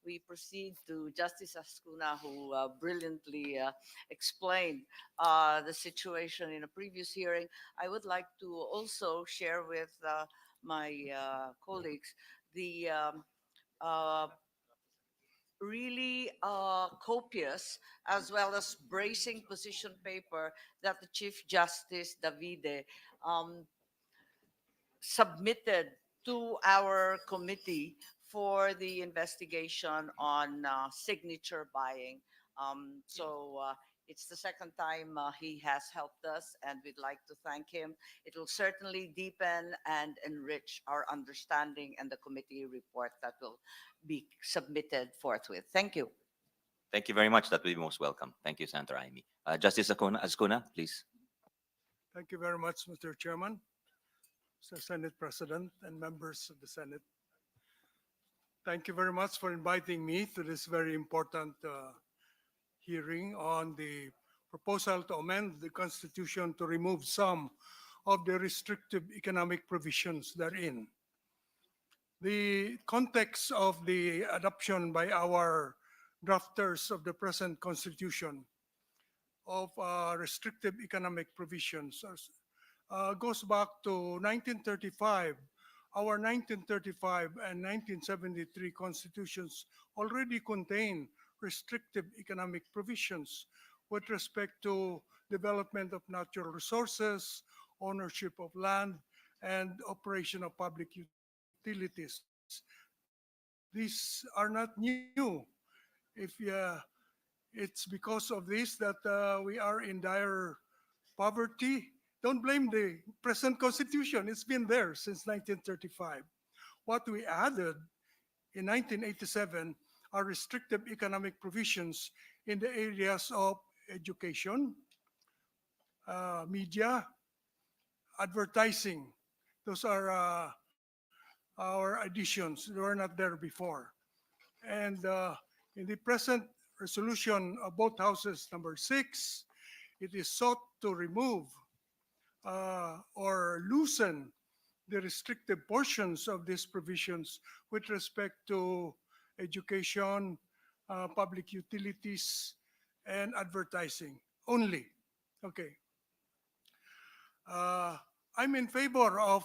we proceed to Justice Ascuna, who brilliantly explained the situation in a previous hearing. I would like to also share with my colleagues the uh, really copious as well as bracing position paper that the Chief Justice Davide um, submitted to our committee for the investigation on signature buying. It's the second time he has helped us, and we'd like to thank him. It will certainly deepen and enrich our understanding and the committee report that will be submitted forthwith. Thank you. Thank you very much. That will be most welcome. Thank you, Senator Amy. Justice Ascuna, please. Thank you very much, Mr. Chairman, Mr. Senate President, and members of the Senate. Thank you very much for inviting me to this very important hearing on the proposal to amend the Constitution to remove some of the restrictive economic provisions therein. the context of the adoption by our drafters of the present constitution of restrictive economic provisions goes back to 1935. Our 1935 and 1973 constitutions already contain restrictive economic provisions with respect to development of natural resources, ownership of land, and operation of public utilities. These are not new. If it's because of this that we are in dire poverty. Don't blame the present constitution. It's been there since 1935. What we added in 1987 are restrictive economic provisions in the areas of education, media, advertising. Those are our additions. They were not there before. And in the present resolution of both houses, number 6, it is sought to remove or loosen the restrictive portions of these provisions with respect to education, public utilities, and advertising only. Okay. Uh, I'm in favor of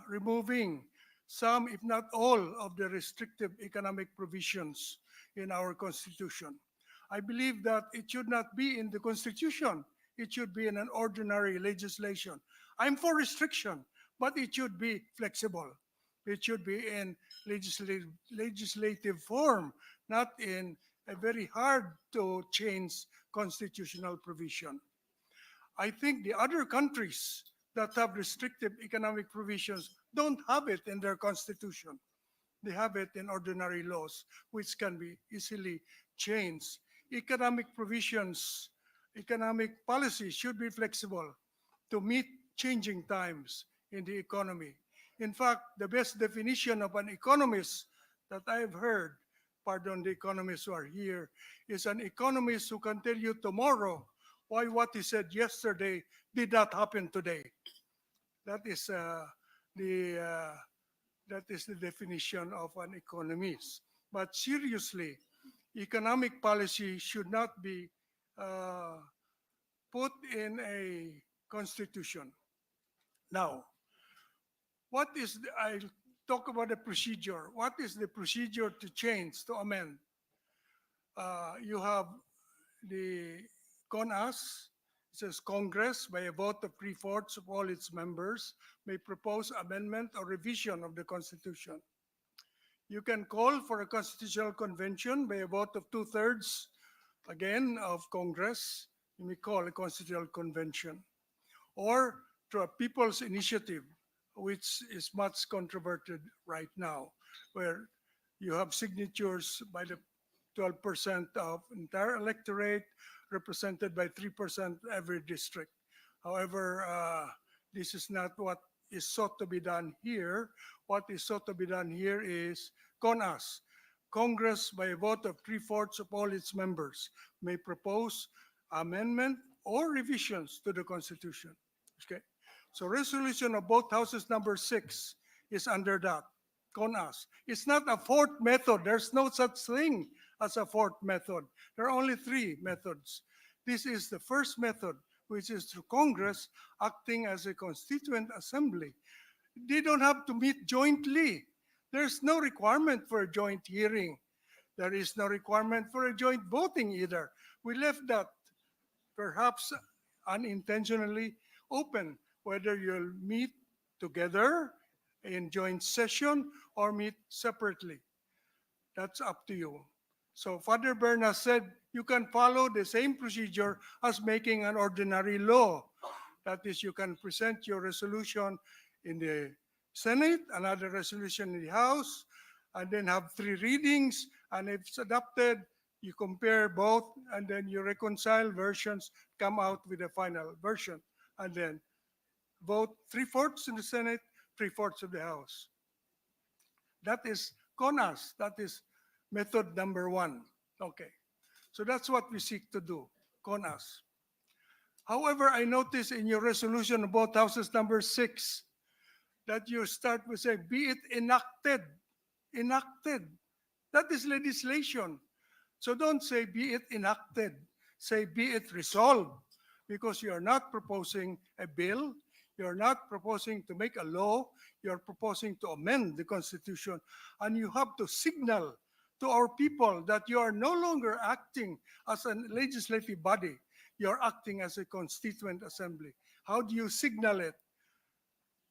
removing some, if not all, of the restrictive economic provisions in our Constitution. I believe that it should not be in the Constitution. It should be in an ordinary legislation. I'm for restriction, but it should be flexible. It should be in legislative form, not in a very hard to change constitutional provision. I think the other countries that have restrictive economic provisions don't have it in their constitution. They have it in ordinary laws, which can be easily changed. Economic provisions, economic policy should be flexible to meet changing times in the economy. In fact, the best definition of an economist that I've heard, pardon the economists who are here, is an economist who can tell you tomorrow why what he said yesterday did not happen today. That is the uh, that is the definition of an economist. But seriously, economic policy should not be uh, put in a constitution. Now, I'll talk about the procedure. What is the procedure to change, to amend? You have the CONAS, it says Congress, by a vote of three-fourths of all its members, may propose amendment or revision of the Constitution. You can call for a constitutional convention by a vote of two-thirds, again, of Congress. You may call a constitutional convention. Or through a people's initiative, which is much controverted right now, where you have signatures by the 12% of entire electorate, represented by 3% every district. However, this is not what is sought to be done here. What is sought to be done here is CONAS. Congress, by a vote of three-fourths of all its members, may propose amendment or revisions to the Constitution. Okay. So resolution of both houses number 6 is under that. CONAS. It's not a fourth method. There's no such thing as a fourth method. There are only 3 methods. This is the first method, which is through Congress acting as a constituent assembly. They don't have to meet jointly. There's no requirement for a joint hearing. There is no requirement for a joint voting either. We left that perhaps unintentionally open, whether you'll meet together in joint session or meet separately. That's up to you. So Father Berna said you can follow the same procedure as making an ordinary law. That is, you can present your resolution in the Senate, another resolution in the House, and then have 3 readings. And if it's adopted, you compare both, and then you reconcile versions, come out with a final version, and then vote 3/4 in the Senate, 3/4 of the House. That is CONAS. That is method number 1. Okay. So that's what we seek to do, CONAS. However, I notice in your resolution of both houses number 6 that you start with saying, be it enacted enacted. That is legislation. So don't say be it enacted, say be it resolved, because you are not proposing a bill, you're not proposing to make a law, you're proposing to amend the Constitution, and you have to signal to our people that you are no longer acting as a legislative body, you're acting as a constituent assembly. How do you signal it?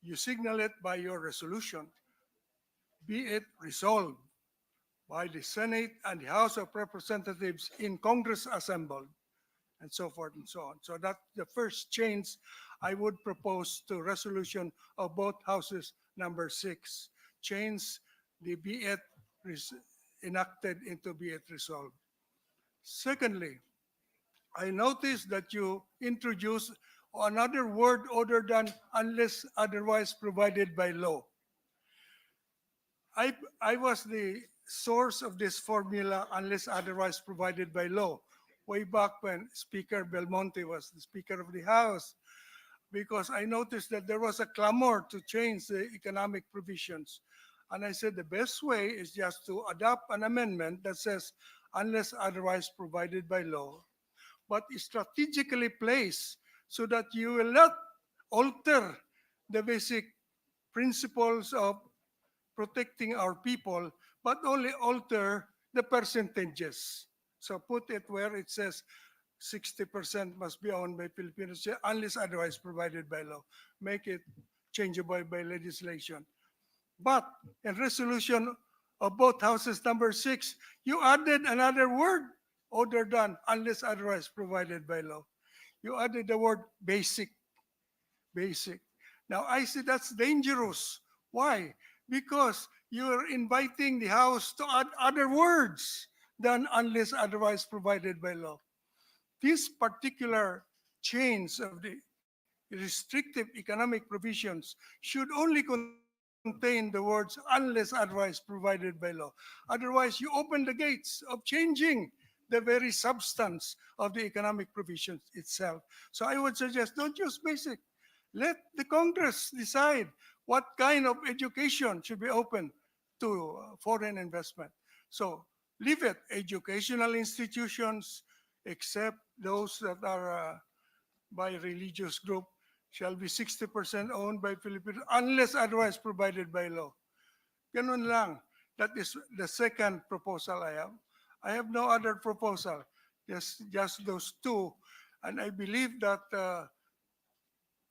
You signal it by your resolution. Be it resolved by the Senate and the House of Representatives in Congress assembled, and so forth and so on. So that's the first change I would propose to resolution of both houses number 6. Change the be it enacted into be it resolved. Secondly, I noticed that you introduced another word other than unless otherwise provided by law. I was the source of this formula unless otherwise provided by law way back when Speaker Belmonte was the Speaker of the House, because I noticed that there was a clamor to change the economic provisions. And I said the best way is just to adopt an amendment that says unless otherwise provided by law, but strategically placed so that you will not alter the basic principles of protecting our people, but only alter the percentages. So put it where it says 60% must be owned by Filipinos unless otherwise provided by law. Make it changeable by legislation. But in resolution of both houses number 6, you added another word other than unless otherwise provided by law. You added the word basic. Basic. Now I see that's dangerous. Why? Because you're inviting the House to add other words than unless otherwise provided by law. This particular change of the restrictive economic provisions should only contain the words unless otherwise provided by law. Otherwise, you open the gates of changing the very substance of the economic provisions itself. So I would suggest don't use basic. Let the Congress decide what kind of education should be open to foreign investment. So leave it educational institutions, except those that are by religious group, shall be 60% owned by Filipinos unless otherwise provided by law. Ganun lang. That is the second proposal I have. I have no other proposal, just those two. And I believe that,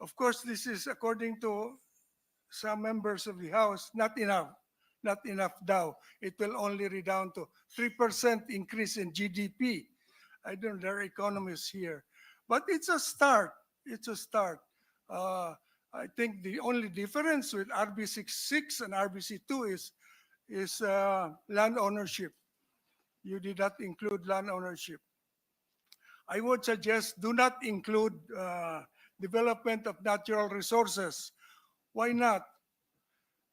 of course, this is according to some members of the House, not enough. Not enough daw. It will only redound to 3% increase in GDP. I don't know, there are economists here. But it's a start. It's a start. I think the only difference with RB66 and RBC2 is land ownership. You did not include land ownership. I would suggest do not include development of natural resources. Why not?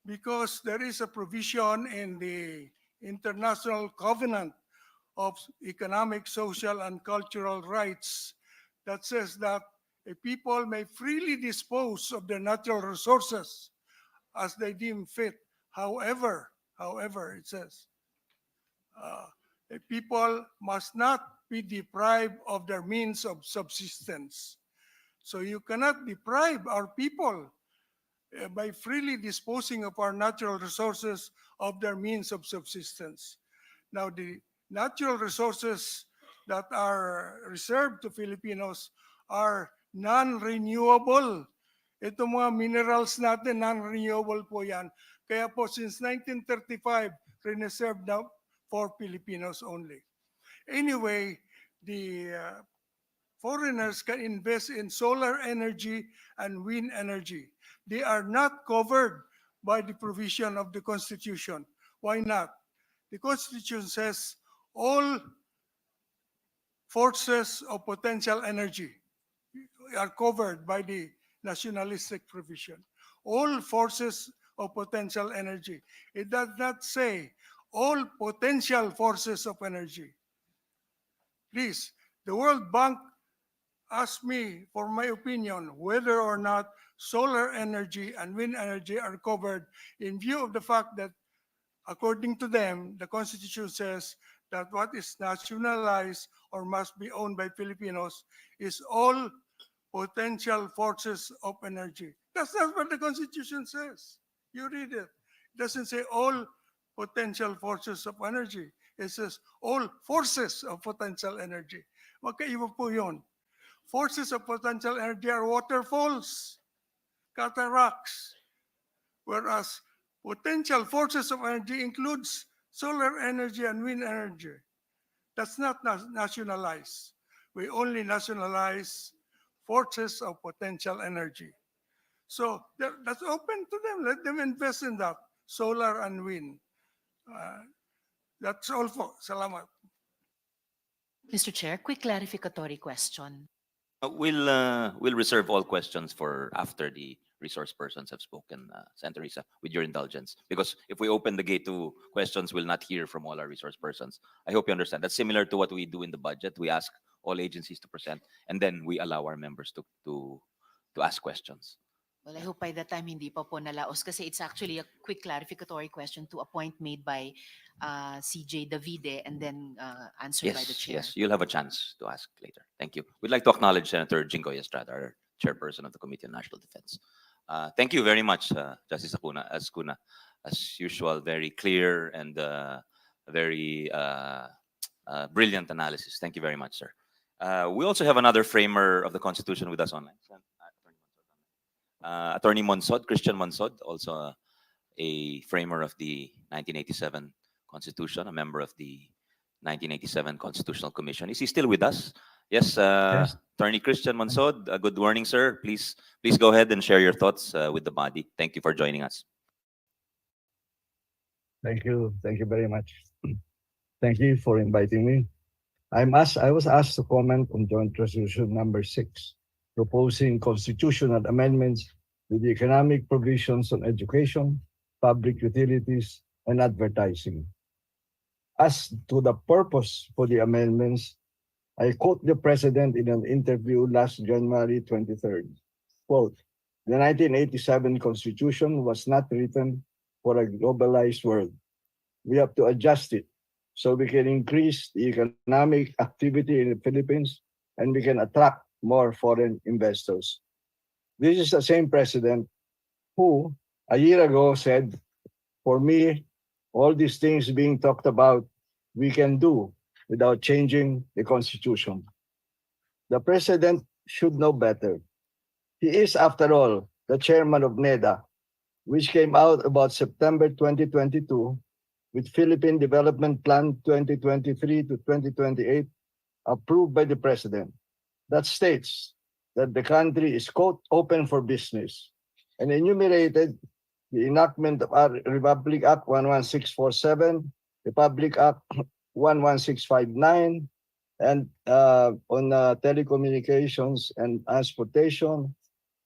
Because there is a provision in the International Covenant of Economic, Social, and Cultural Rights that says that a people may freely dispose of their natural resources as they deem fit. However, it says, a people must not be deprived of their means of subsistence. So you cannot deprive our people by freely disposing of our natural resources of their means of subsistence. Now, the natural resources that are reserved to Filipinos are non-renewable. Ito mga minerals natin, non-renewable po yan. Kaya po, since 1935, reserved now for Filipinos only. Anyway, the foreigners can invest in solar energy and wind energy. They are not covered by the provision of the Constitution. Why not? The Constitution says all forces of potential energy are covered by the nationalistic provision. All forces of potential energy. It does not say all potential forces of energy. Please, the World Bank asked me for my opinion whether or not solar energy and wind energy are covered in view of the fact that According to them, the Constitution says that what is nationalized or must be owned by Filipinos is all potential forces of energy. That's not what the Constitution says. You read it. It doesn't say all potential forces of energy. It says all forces of potential energy. Magkaiba po yun. Forces of potential energy are waterfalls, cataracts, whereas potential forces of energy includes solar energy and wind energy. That's not nationalized. We only nationalize forces of potential energy. So that's open to them. Let them invest in that, solar and wind. Uh, that's all for. Salamat. Mr. Chair, quick clarificatory question. We'll reserve all questions for after the resource persons have spoken, Senator Risa, with your indulgence. Because if we open the gate to questions, we'll not hear from all our resource persons. I hope you understand. That's similar to what we do in the budget. We ask all agencies to present, and then we allow our members to ask questions. Well, I hope by that time hindi pa po nalaos kasi it's actually a quick clarificatory question to a point made by CJ Davide and then answered by the chair. Yes, you'll have a chance to ask later. Thank you. We'd like to acknowledge Senator Jingoy Estrada, our chairperson of the Committee on National Defense. Thank you very much, Justice Acuna. As usual, very clear and very brilliant analysis. Thank you very much, sir. We also have another framer of the Constitution with us online. Attorney Monsod, Christian Monsod, also a framer of the 1987 Constitution, a member of the 1987 Constitutional Commission. Is he still with us? Yes, Yes. Attorney Christian Monsod, good morning, sir. Please go ahead and share your thoughts with the body. Thank you for joining us. Thank you. Thank you very much. Thank you for inviting me. I was asked to comment on Joint Resolution number 6, proposing constitutional amendments with the economic provisions on education, public utilities, and advertising. As to the purpose for the amendments, I quote the President in an interview last January 23rd. Quote, the 1987 Constitution was not written for a globalized world. We have to adjust it so we can increase the economic activity in the Philippines and we can attract more foreign investors. This is the same president who a year ago said, for me, all these things being talked about, we can do without changing the Constitution. The president should know better. He is, after all, the chairman of NEDA, which came out about September 2022 with Philippine Development Plan 2023 to 2028 approved by the president. That states that the country is, quote, open for business, and enumerated the enactment of our Republic Act 11647, Republic Act 11659, and on telecommunications and transportation,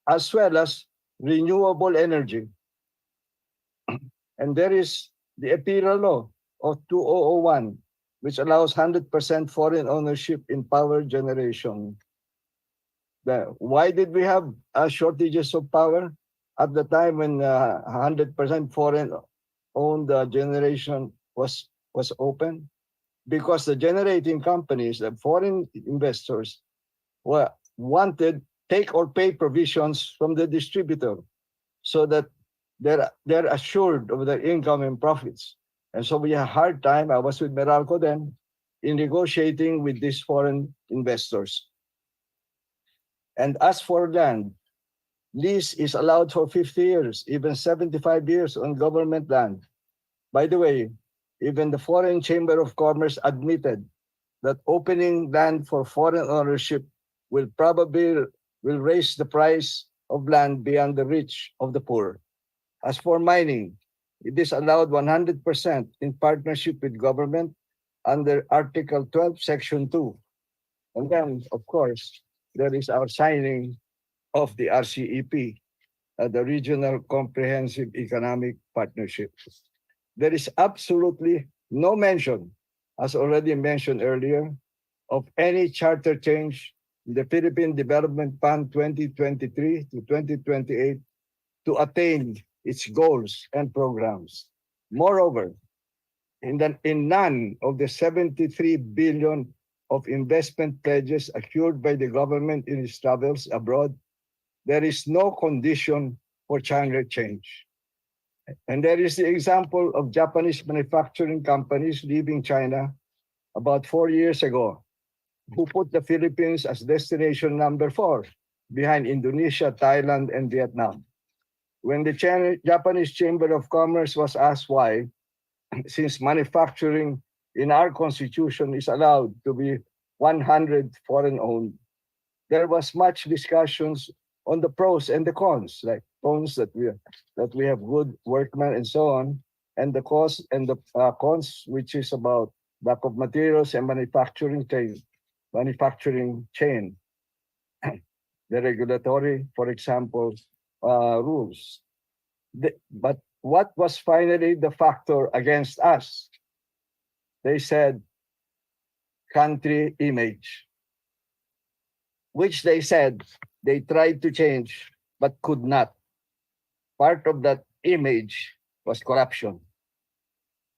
as well as renewable energy. And there is the EPIRA law of 2001, which allows 100% foreign ownership in power generation. Why did we have shortages of power at the time when 100% foreign owned generation was open? Because the generating companies, the foreign investors, wanted take or pay provisions from the distributor so that they're assured of their income and profits. And so we had a hard time, I was with Meralco then, in negotiating with these foreign investors. And as for land, lease is allowed for 50 years, even 75 years on government land. By the way, even the Foreign Chamber of Commerce admitted that opening land for foreign ownership will probably raise the price of land beyond the reach of the poor. As for mining, it is allowed 100% in partnership with government under Article 12, Section 2. And then, of course, there is our signing of the RCEP, the Regional Comprehensive Economic Partnership. There is absolutely no mention, as already mentioned earlier, of any charter change in the Philippine Development Plan 2023 to 2028 to attain its goals and programs. Moreover, in none of the 73 billion of investment pledges accrued by the government in its travels abroad, there is no condition for climate change. And there is the example of Japanese manufacturing companies leaving China about 4 years ago, who put the Philippines as destination number 4 behind Indonesia, Thailand, and Vietnam. When the Japanese Chamber of Commerce was asked why, since manufacturing in our constitution is allowed to be 100 foreign owned, there was much discussions on the pros and the cons, like cons that we have good workmen and so on, and the cons and the cons, which is about lack of materials and manufacturing chain, the regulatory, for example, rules. But what was finally the factor against us? They said country image, which they said they tried to change but could not. Part of that image was corruption,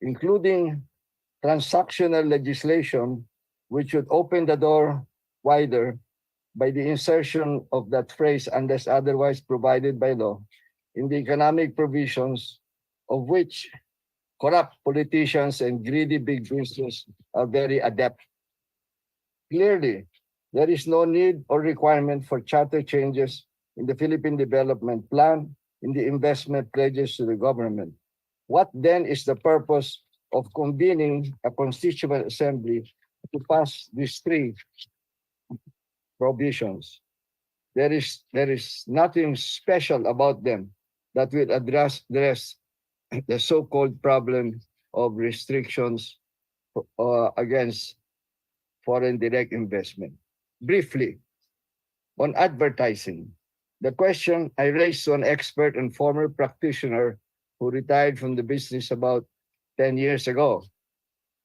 including transactional legislation, which would open the door wider by the insertion of that phrase, unless otherwise provided by law, in the economic provisions of which corrupt politicians and greedy big business are very adept. Clearly, there is no need or requirement for charter changes in the Philippine Development Plan, in the investment pledges to the government. What then is the purpose of convening a constituent assembly to pass these three provisions? There is nothing special about them that will address the so-called problem of restrictions against foreign direct investment. Briefly, on advertising, the question I raised to an expert and former practitioner who retired from the business about 10 years ago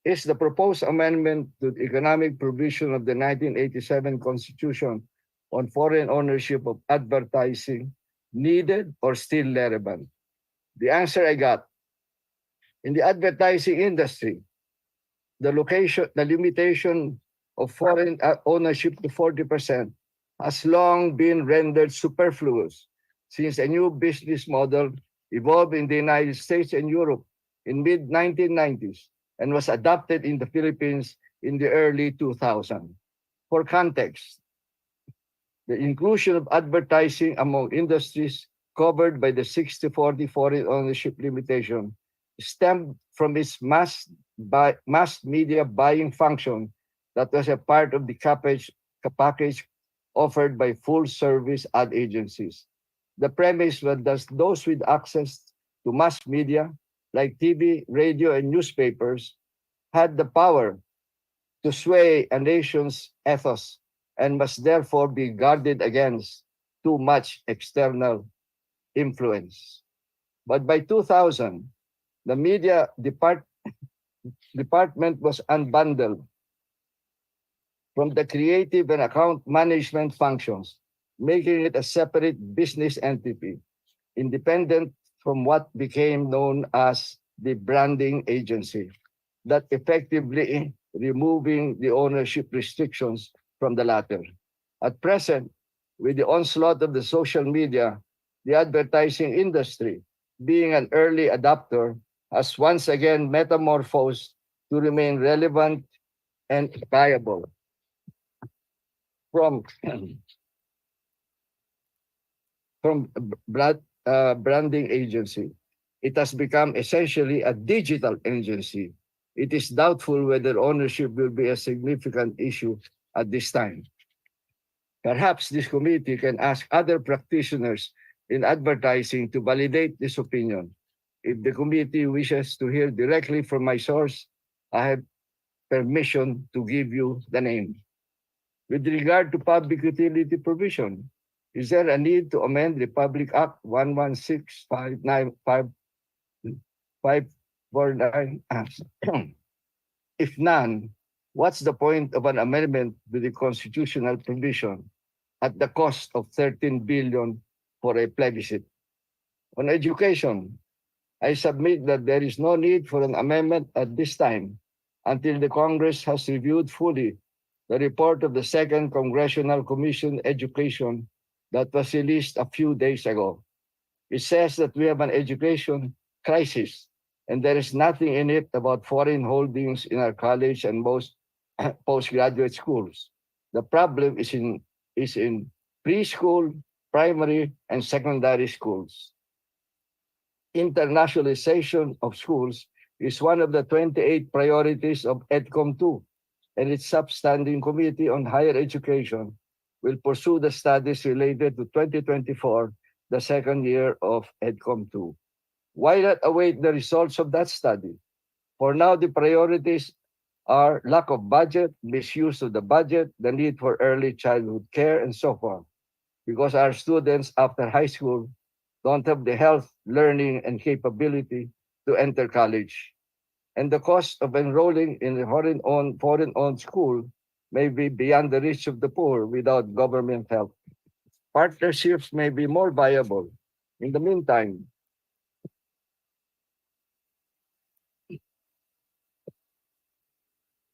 is the proposed amendment to the economic provision of the 1987 Constitution on foreign ownership of advertising needed or still relevant? The answer I got: in the advertising industry, the limitation of foreign ownership to 40% has long been rendered superfluous, since a new business model evolved in the United States and Europe in mid-1990s and was adopted in the Philippines in the early 2000s. For context, the inclusion of advertising among industries covered by the 60-40 foreign ownership limitation stemmed from its mass media buying function that was a part of the package offered by full-service ad agencies. The premise was that those with access to mass media, like TV, radio, and newspapers, had the power to sway a nation's ethos and must therefore be guarded against too much external influence. But by 2000, the media department was unbundled from the creative and account management functions, making it a separate business entity, independent from what became known as the branding agency, that effectively removing the ownership restrictions from the latter. At present, with the onslaught of the social media, the advertising industry, being an early adopter, has once again metamorphosed to remain relevant and viable. From branding agency, it has become essentially a digital agency. It is doubtful whether ownership will be a significant issue at this time. Perhaps this committee can ask other practitioners in advertising to validate this opinion. If the committee wishes to hear directly from my source, I have permission to give you the name. With regard to public utility provision, is there a need to amend Republic Act 116-549? If none, what's the point of an amendment to the constitutional provision at the cost of 13 billion for a plebiscite? On education, I submit that there is no need for an amendment at this time until the Congress has reviewed fully the report of the Second Congressional Commission Education that was released a few days ago. It says that we have an education crisis, and there is nothing in it about foreign holdings in our college and most postgraduate schools. The problem is in preschool, primary, and secondary schools. Internationalization of schools is one of the 28 priorities of EDCOM 2, and its substanding Committee on Higher Education will pursue the studies related to 2024, the second year of EDCOM 2. Why not await the results of that study? For now, the priorities are lack of budget, misuse of the budget, the need for early childhood care, and so forth. Because our students after high school don't have the health, learning, and capability to enter college. And the cost of enrolling in a foreign-owned school may be beyond the reach of the poor without government help. Partnerships may be more viable. In the meantime,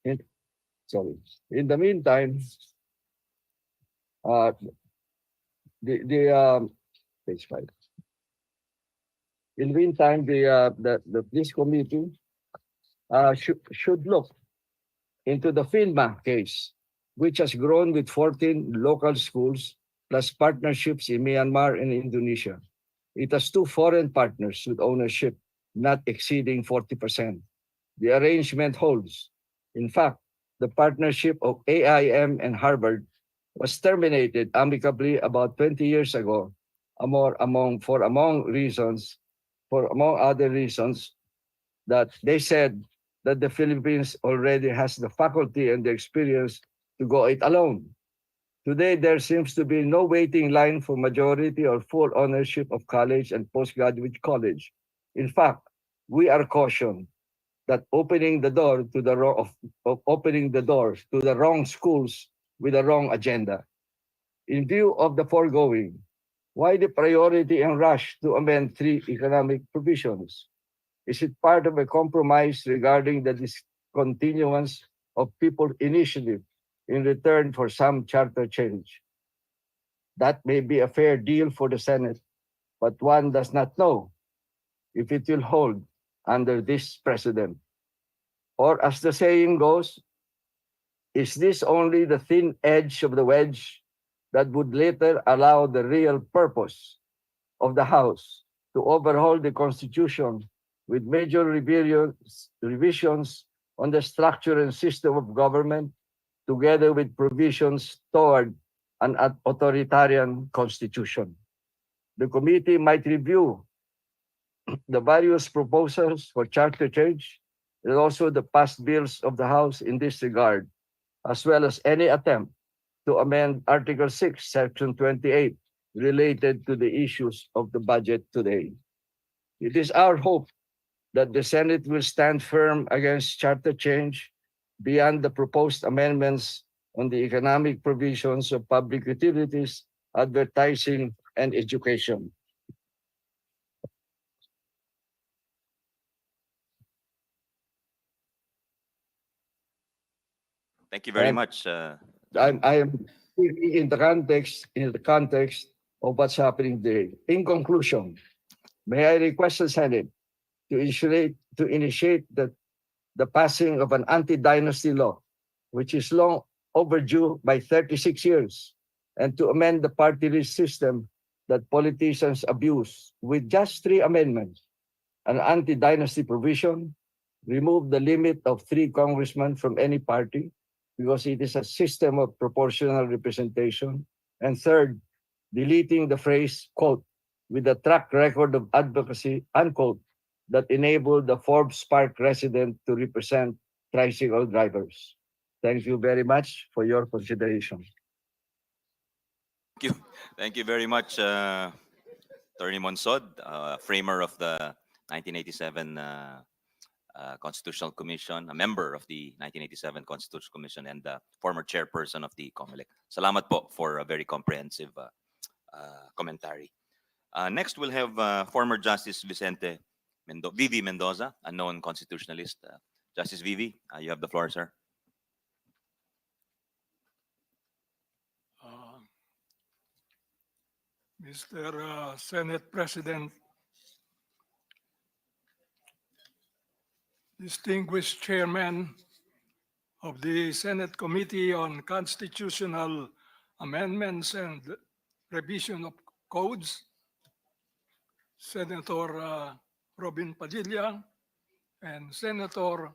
in, sorry. In the meantime, uh, the page 5. In the meantime, this committee should look into the FINMA case, which has grown with 14 local schools plus partnerships in Myanmar and Indonesia. It has two foreign partners with ownership not exceeding 40%. The arrangement holds. In fact, the partnership of AIM and Harvard was terminated amicably about 20 years ago, among other reasons, that they said that the Philippines already has the faculty and the experience to go it alone. Today, there seems to be no waiting line for majority or full ownership of college and postgraduate college. In fact, we are cautioned that opening the door to the wrong of opening the doors to the wrong schools with the wrong agenda. In view of the foregoing, why the priority and rush to amend three economic provisions? Is it part of a compromise regarding the discontinuance of people initiative in return for some charter change? That may be a fair deal for the Senate, but one does not know if it will hold under this precedent. Or as the saying goes, is this only the thin edge of the wedge that would later allow the real purpose of the House to overhaul the Constitution with major revisions on the structure and system of government, together with provisions toward an authoritarian constitution? The committee might review the various proposals for charter change and also the past bills of the House in this regard, as well as any attempt to amend Article 6, Section 28, related to the issues of the budget today. It is our hope that the Senate will stand firm against charter change beyond the proposed amendments on the economic provisions of public utilities, advertising, and education. Thank you very And much. I am speaking in the context of what's happening today. In conclusion, may I request the Senate to initiate the passing of an anti-dynasty law, which is long overdue by 36 years, and to amend the party list system that politicians abuse with just 3 amendments: an anti-dynasty provision, remove the limit of 3 congressmen from any party because it is a system of proportional representation, and third, deleting the phrase, quote, with a track record of advocacy, unquote, that enabled the Forbes Park resident to represent tricycle drivers. Thank you very much for your consideration. Thank you. Thank you very much, Attorney Monsod, framer of the 1987 Constitutional Commission, a member of the 1987 Constitutional Commission, and the former chairperson of the COMELEC. Salamat po for a very comprehensive commentary. Next, we'll have former Justice Vicente Vivi Mendoza, a known constitutionalist. Justice Vivi, you have the floor, sir. Mr. Senate President, distinguished Chairman of the Senate Committee on Constitutional Amendments and Revision of Codes, Senator Robin Padilla, and Senator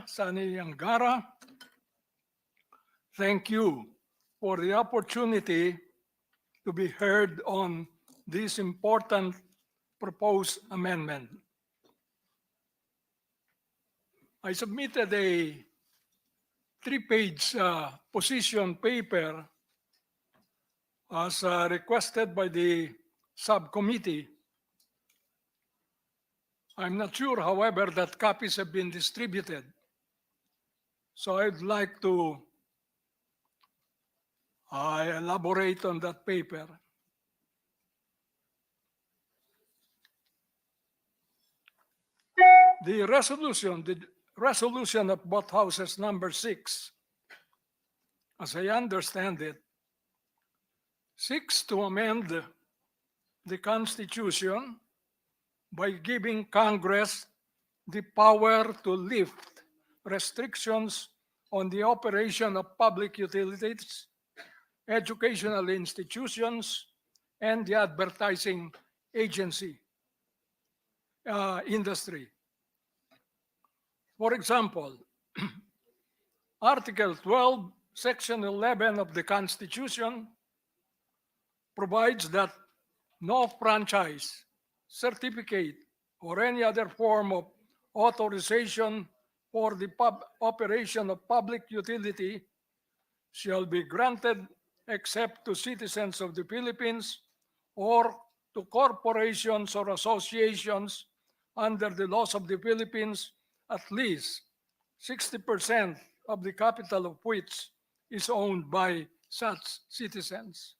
Sani Angara, thank you for the opportunity to be heard on this important proposed amendment. I submitted a 3-page position paper as requested by the subcommittee. I'm not sure, however, that copies have been distributed. So I'd like to elaborate on that paper. The resolution of both houses number 6, as I understand it, seeks to amend the Constitution by giving Congress the power to lift restrictions on the operation of public utilities, educational institutions, and the advertising agency industry. For example, Article 12, Section 11 of the Constitution provides that no franchise, certificate, or any other form of authorization for the operation of public utility shall be granted except to citizens of the Philippines or to corporations or associations under the laws of the Philippines, at least 60% of the capital of which is owned by such citizens.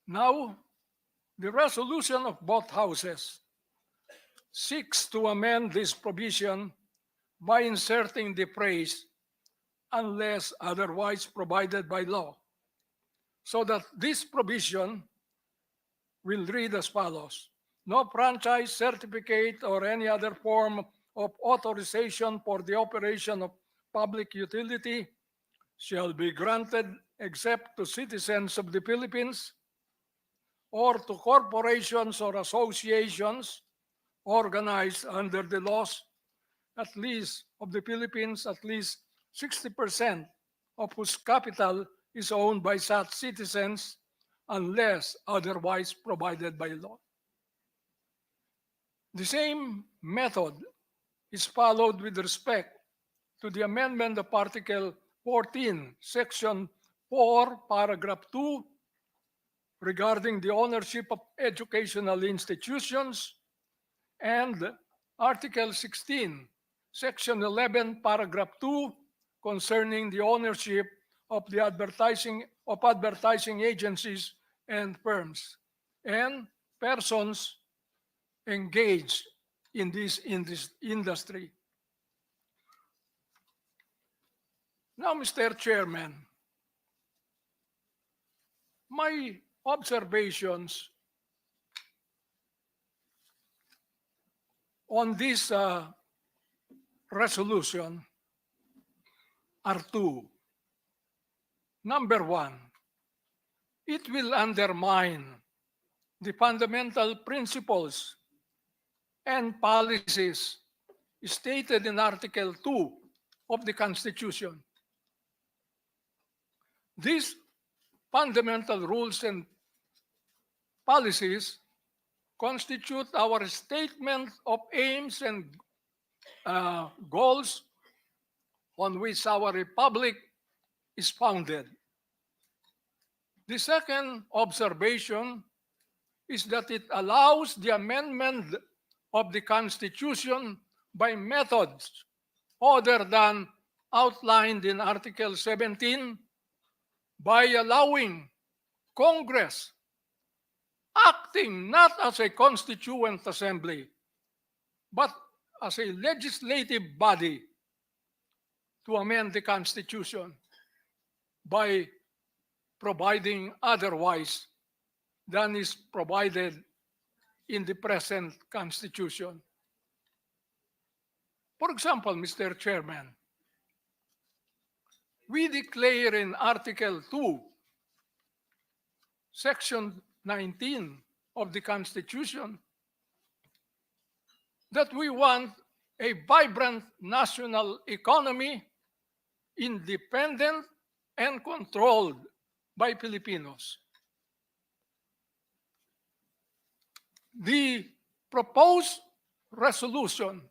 Now, the resolution of both houses seeks to amend this provision by inserting the phrase unless otherwise provided by law, so that this provision will read as follows: no franchise, certificate, or any other form of authorization for the operation of public utility shall be granted except to citizens of the Philippines or to corporations or associations organized under the laws at least of the Philippines, at least 60% of whose capital is owned by such citizens unless otherwise provided by law. The same method is followed with respect to the amendment of Article 14, Section 4, Paragraph 2, regarding the ownership of educational institutions, and Article 16, Section 11, Paragraph 2, concerning the ownership of the advertising agencies and firms and persons engaged in this industry. Now, Mr. Chairman, my observations on this resolution are two. Number one, it will undermine the fundamental principles and policies stated in Article 2 of the Constitution. These fundamental rules and policies constitute our statement of aims and goals on which our republic is founded. The second observation is that it allows the amendment of the Constitution by methods other than outlined in Article 17 by allowing Congress acting not as a constituent assembly, but as a legislative body to amend the Constitution by providing otherwise than is provided in the present Constitution. For example, Mr. Chairman, we declare in Article 2, Section 19 of the Constitution that we want a vibrant national economy independent and controlled by Filipinos. The proposed resolution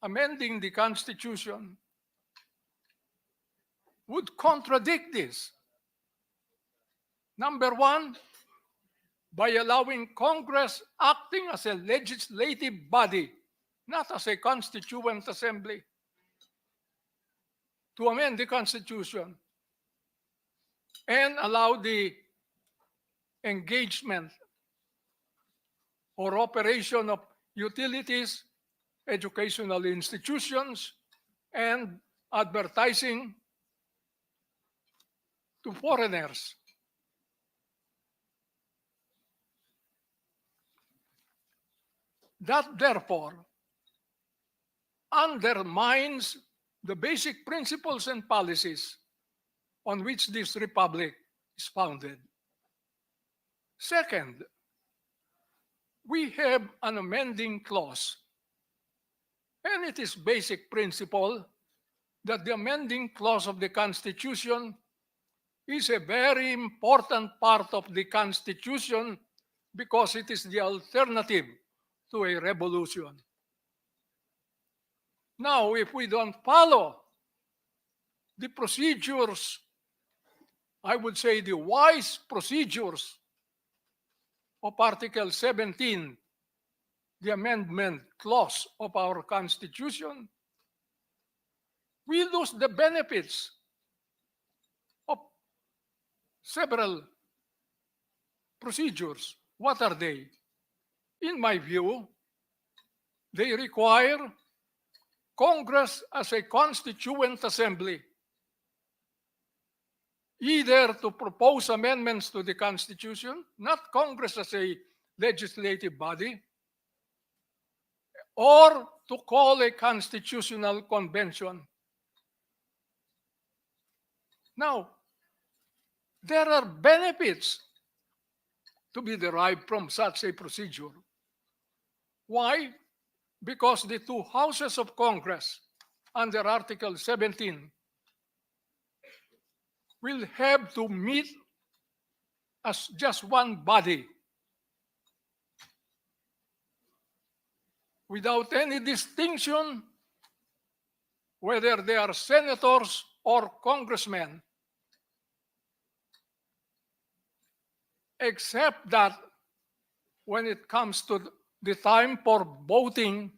amending the Constitution would contradict this. Number one, by allowing Congress acting as a legislative body, not as a constituent assembly, to amend the Constitution and allow the engagement or operation of utilities, educational institutions, and advertising to foreigners. That therefore undermines the basic principles and policies on which this republic is founded. Second, we have an amending clause, and it is basic principle that the amending clause of the Constitution is a very important part of the Constitution because it is the alternative to a revolution. Now, if we don't follow the procedures, I would say the wise procedures of Article 17, the amendment clause of our Constitution, we lose the benefits of several procedures. What are they? In my view, they require Congress as a constituent assembly, either to propose amendments to the Constitution, not Congress as a legislative body, or to call a constitutional convention. Now, there are benefits to be derived from such a procedure. Why? Because the two houses of Congress under Article 17 will have to meet as just one body without any distinction whether they are senators or congressmen, except that when it comes to the time for voting,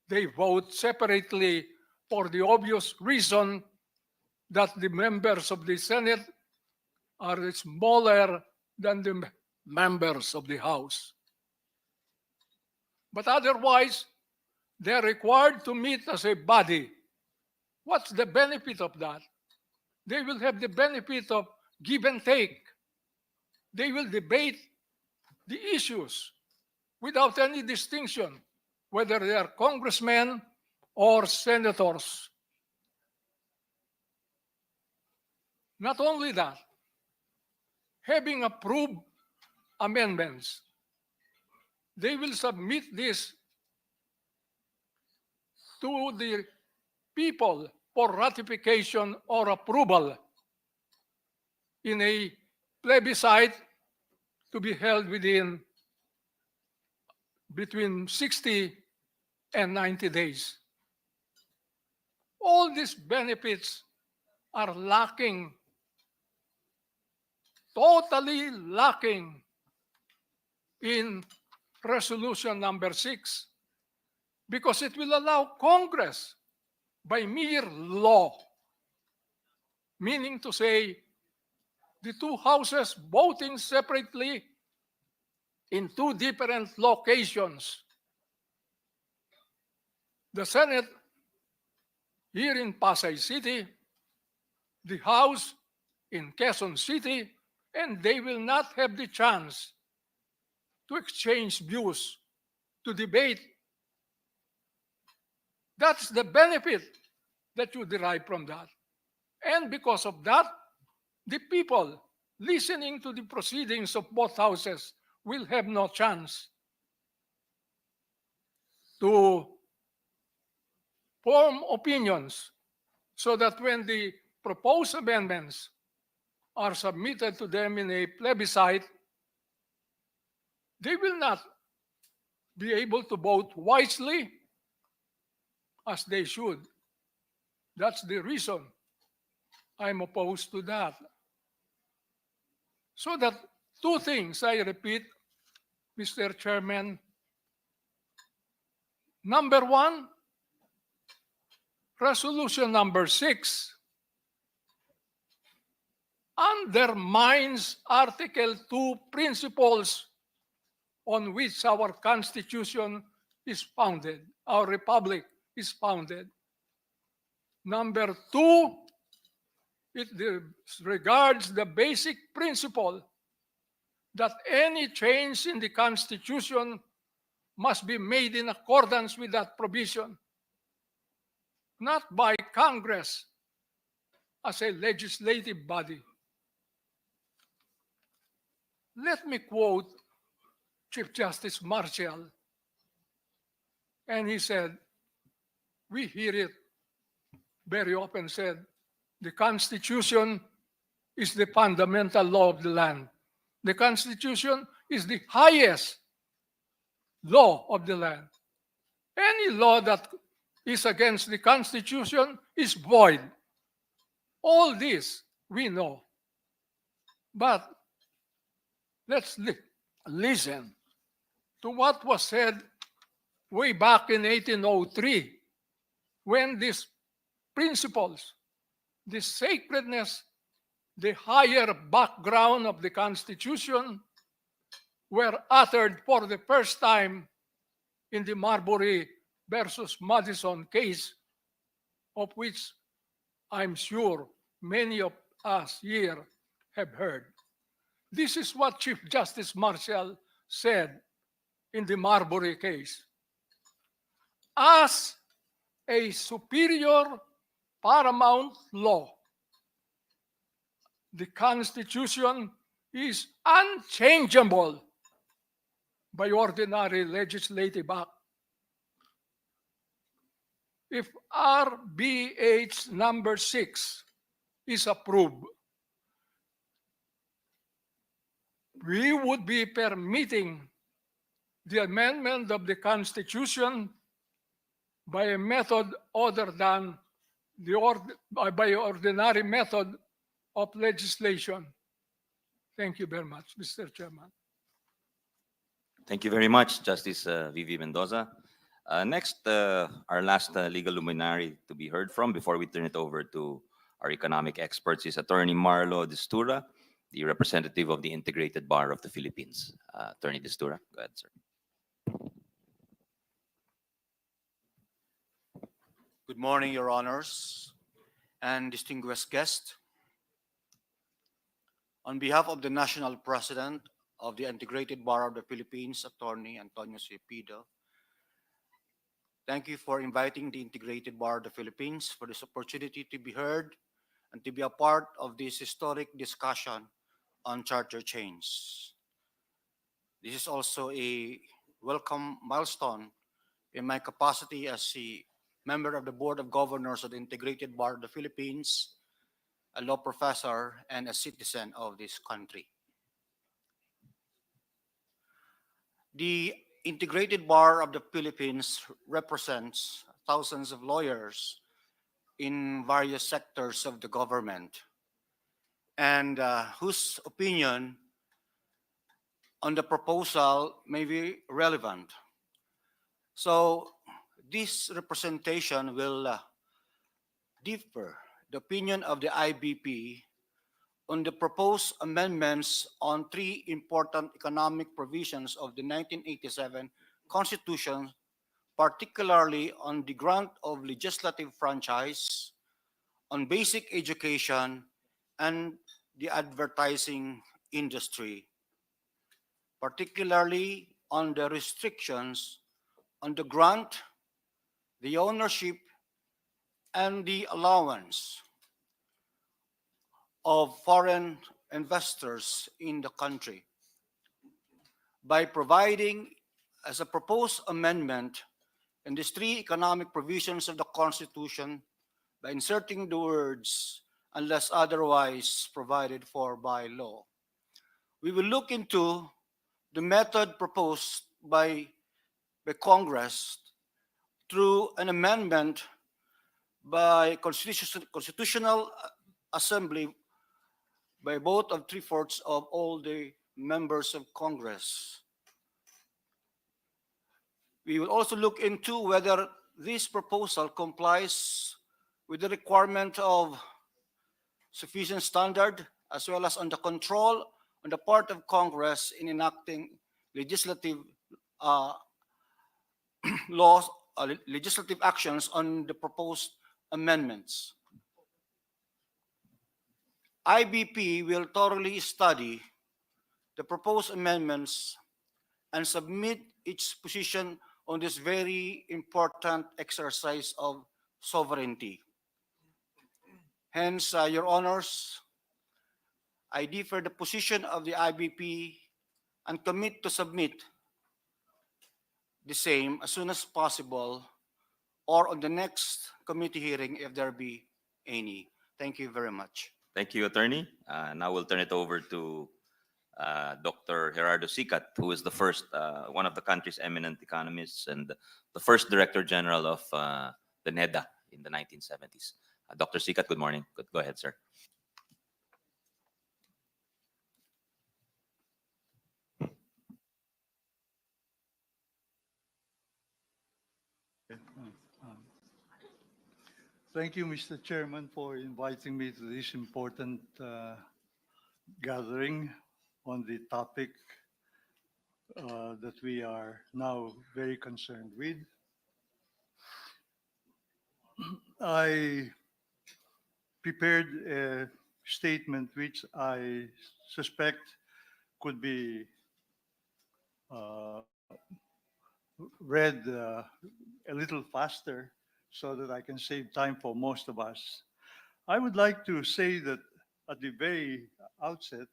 they vote separately for the obvious reason that the members of the Senate are smaller than the members of the House. But otherwise, they're required to meet as a body. What's the benefit of that? They will have the benefit of give and take. They will debate the issues without any distinction, whether they are congressmen or senators. Not only that, having approved amendments, they will submit this to the people for ratification or approval in a plebiscite to be held between 60 and 90 days. All these benefits are lacking, totally lacking in resolution number 6, because it will allow Congress by mere law, meaning to say the two houses voting separately in two different locations. The Senate here in Pasay City, the House in Quezon City, and they will not have the chance to exchange views, to debate. That's the benefit that you derive from that. And because of that, the people listening to the proceedings of both houses will have no chance to form opinions, so that when the proposed amendments are submitted to them in a plebiscite, they will not be able to vote wisely as they should. That's the reason I'm opposed to that. So that two things, I repeat, Mr. Chairman. Number one, resolution number 6 undermines Article 2 principles on which our Constitution is founded, our Republic is founded. Number 2, it disregards the basic principle that any change in the Constitution must be made in accordance with that provision, not by Congress as a legislative body. Let me quote Chief Justice Marshall, and he said, we hear it very often said, the Constitution is the fundamental law of the land. The Constitution is the highest law of the land. Any law that is against the Constitution is void. All this we know. But let's listen to what was said way back in 1803, when these principles, the sacredness, the higher background of the Constitution were uttered for the first time in the Marbury versus Madison case, of which I'm sure many of us here have heard. This is what Chief Justice Marshall said in the Marbury case. As a superior paramount law, the Constitution is unchangeable by ordinary legislative act. If RBH number 6 is approved, we would be permitting the amendment of the Constitution by a method other than by ordinary method of legislation. Thank you very much, Mr. Chairman. Thank you very much, Justice Vivi Mendoza. Next, our last legal luminary to be heard from before we turn it over to our economic experts is Attorney Marlo Destura, the representative of the Integrated Bar of the Philippines. Attorney Destura, go ahead, sir. Good morning, Your Honors and distinguished guests. On behalf of the National President of the Integrated Bar of the Philippines, Attorney Antonio C. Pido, thank you for inviting the Integrated Bar of the Philippines for this opportunity to be heard and to be a part of this historic discussion on charter change. This is also a welcome milestone in my capacity as a member of the Board of Governors of the Integrated Bar of the Philippines, a law professor, and a citizen of this country. The Integrated Bar of the Philippines represents thousands of lawyers in various sectors of the government, and whose opinion on the proposal may be relevant. So this representation will differ the opinion of the IBP on the proposed amendments on three important economic provisions of the 1987 Constitution, particularly on the grant of legislative franchise, on basic education, and the advertising industry, particularly on the restrictions on the grant, the ownership, and the allowance of foreign investors in the country. By providing, as a proposed amendment, in these three economic provisions of the Constitution, by inserting the words unless otherwise provided for by law. We will look into the method proposed by Congress through an amendment by Constitutional Assembly by vote of three-fourths of all the members of Congress. We will also look into whether this proposal complies with the requirement of sufficient standard as well as on the control on the part of Congress in enacting legislative uh, laws, legislative actions on the proposed amendments. IBP will thoroughly study the proposed amendments and submit its position on this very important exercise of sovereignty. Hence, Your Honors, I defer the position of the IBP and commit to submit the same as soon as possible or on the next committee hearing if there be any. Thank you very much. Thank you, Attorney. Now we'll turn it over to Dr. Gerardo Sicat, who is the first, one of the country's eminent economists and the first Director General of the NEDA in the 1970s. Dr. Sicat, good morning. Go ahead, sir. Thank you, Mr. Chairman, for inviting me to this important gathering on the topic that we are now very concerned with. I prepared a statement which I suspect could be read a little faster so that I can save time for most of us. I would like to say that at the very outset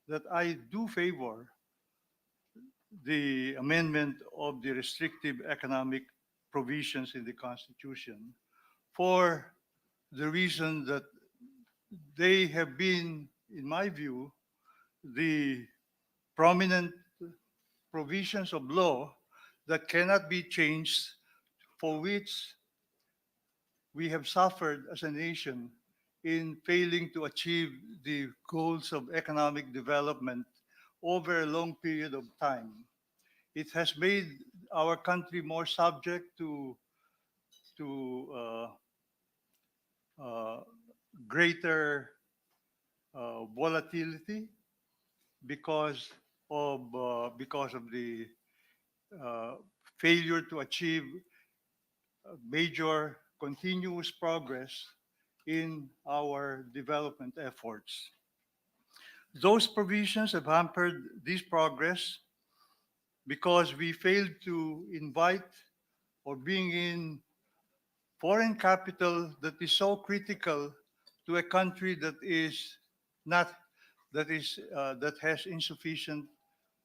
that I do favor the amendment of the restrictive economic provisions in the Constitution for the reason that they have been, in my view, the prominent provisions of law that cannot be changed, for which we have suffered as a nation in failing to achieve the goals of economic development over a long period of time. It has made our country more subject to greater volatility because of the failure to achieve major continuous progress in our development efforts. Those provisions have hampered this progress because we failed to invite or bring in foreign capital that is so critical to a country that is not that has insufficient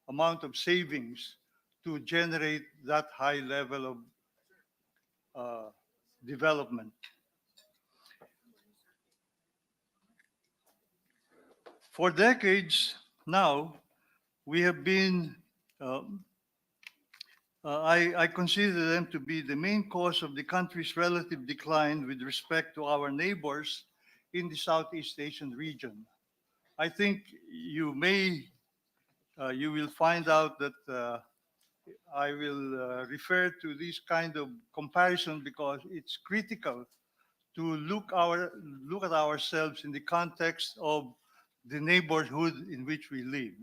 amount of savings to generate that high level of development. For decades now, we have been, I consider them to be the main cause of the country's relative decline with respect to our neighbors in the Southeast Asian region. I think you will find out that I will refer to this kind of comparison because it's critical to look at ourselves in the context of the neighborhood in which we live.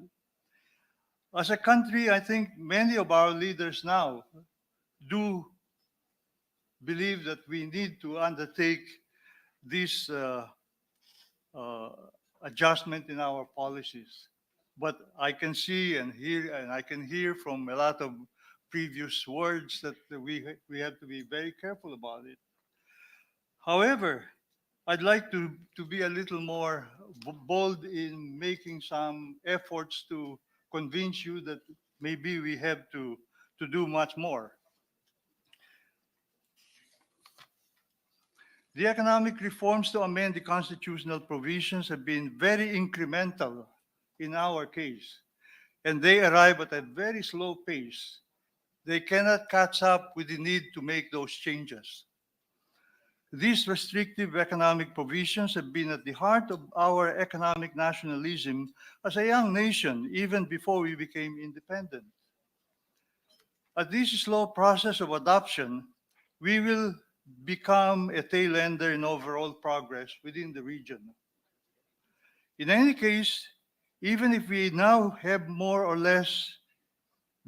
As a country, I think many of our leaders now do believe that we need to undertake this uh, adjustment in our policies. But I can see and hear, and I can hear from a lot of previous words that we have to be very careful about it. However, I'd like to be a little more bold in making some efforts to convince you that maybe we have to do much more. The economic reforms to amend the constitutional provisions have been very incremental in our case, and they arrive at a very slow pace. They cannot catch up with the need to make those changes. These restrictive economic provisions have been at the heart of our economic nationalism as a young nation, even before we became independent. At this slow process of adoption, we will become a tail ender in overall progress within the region. In any case, even if we now have more or less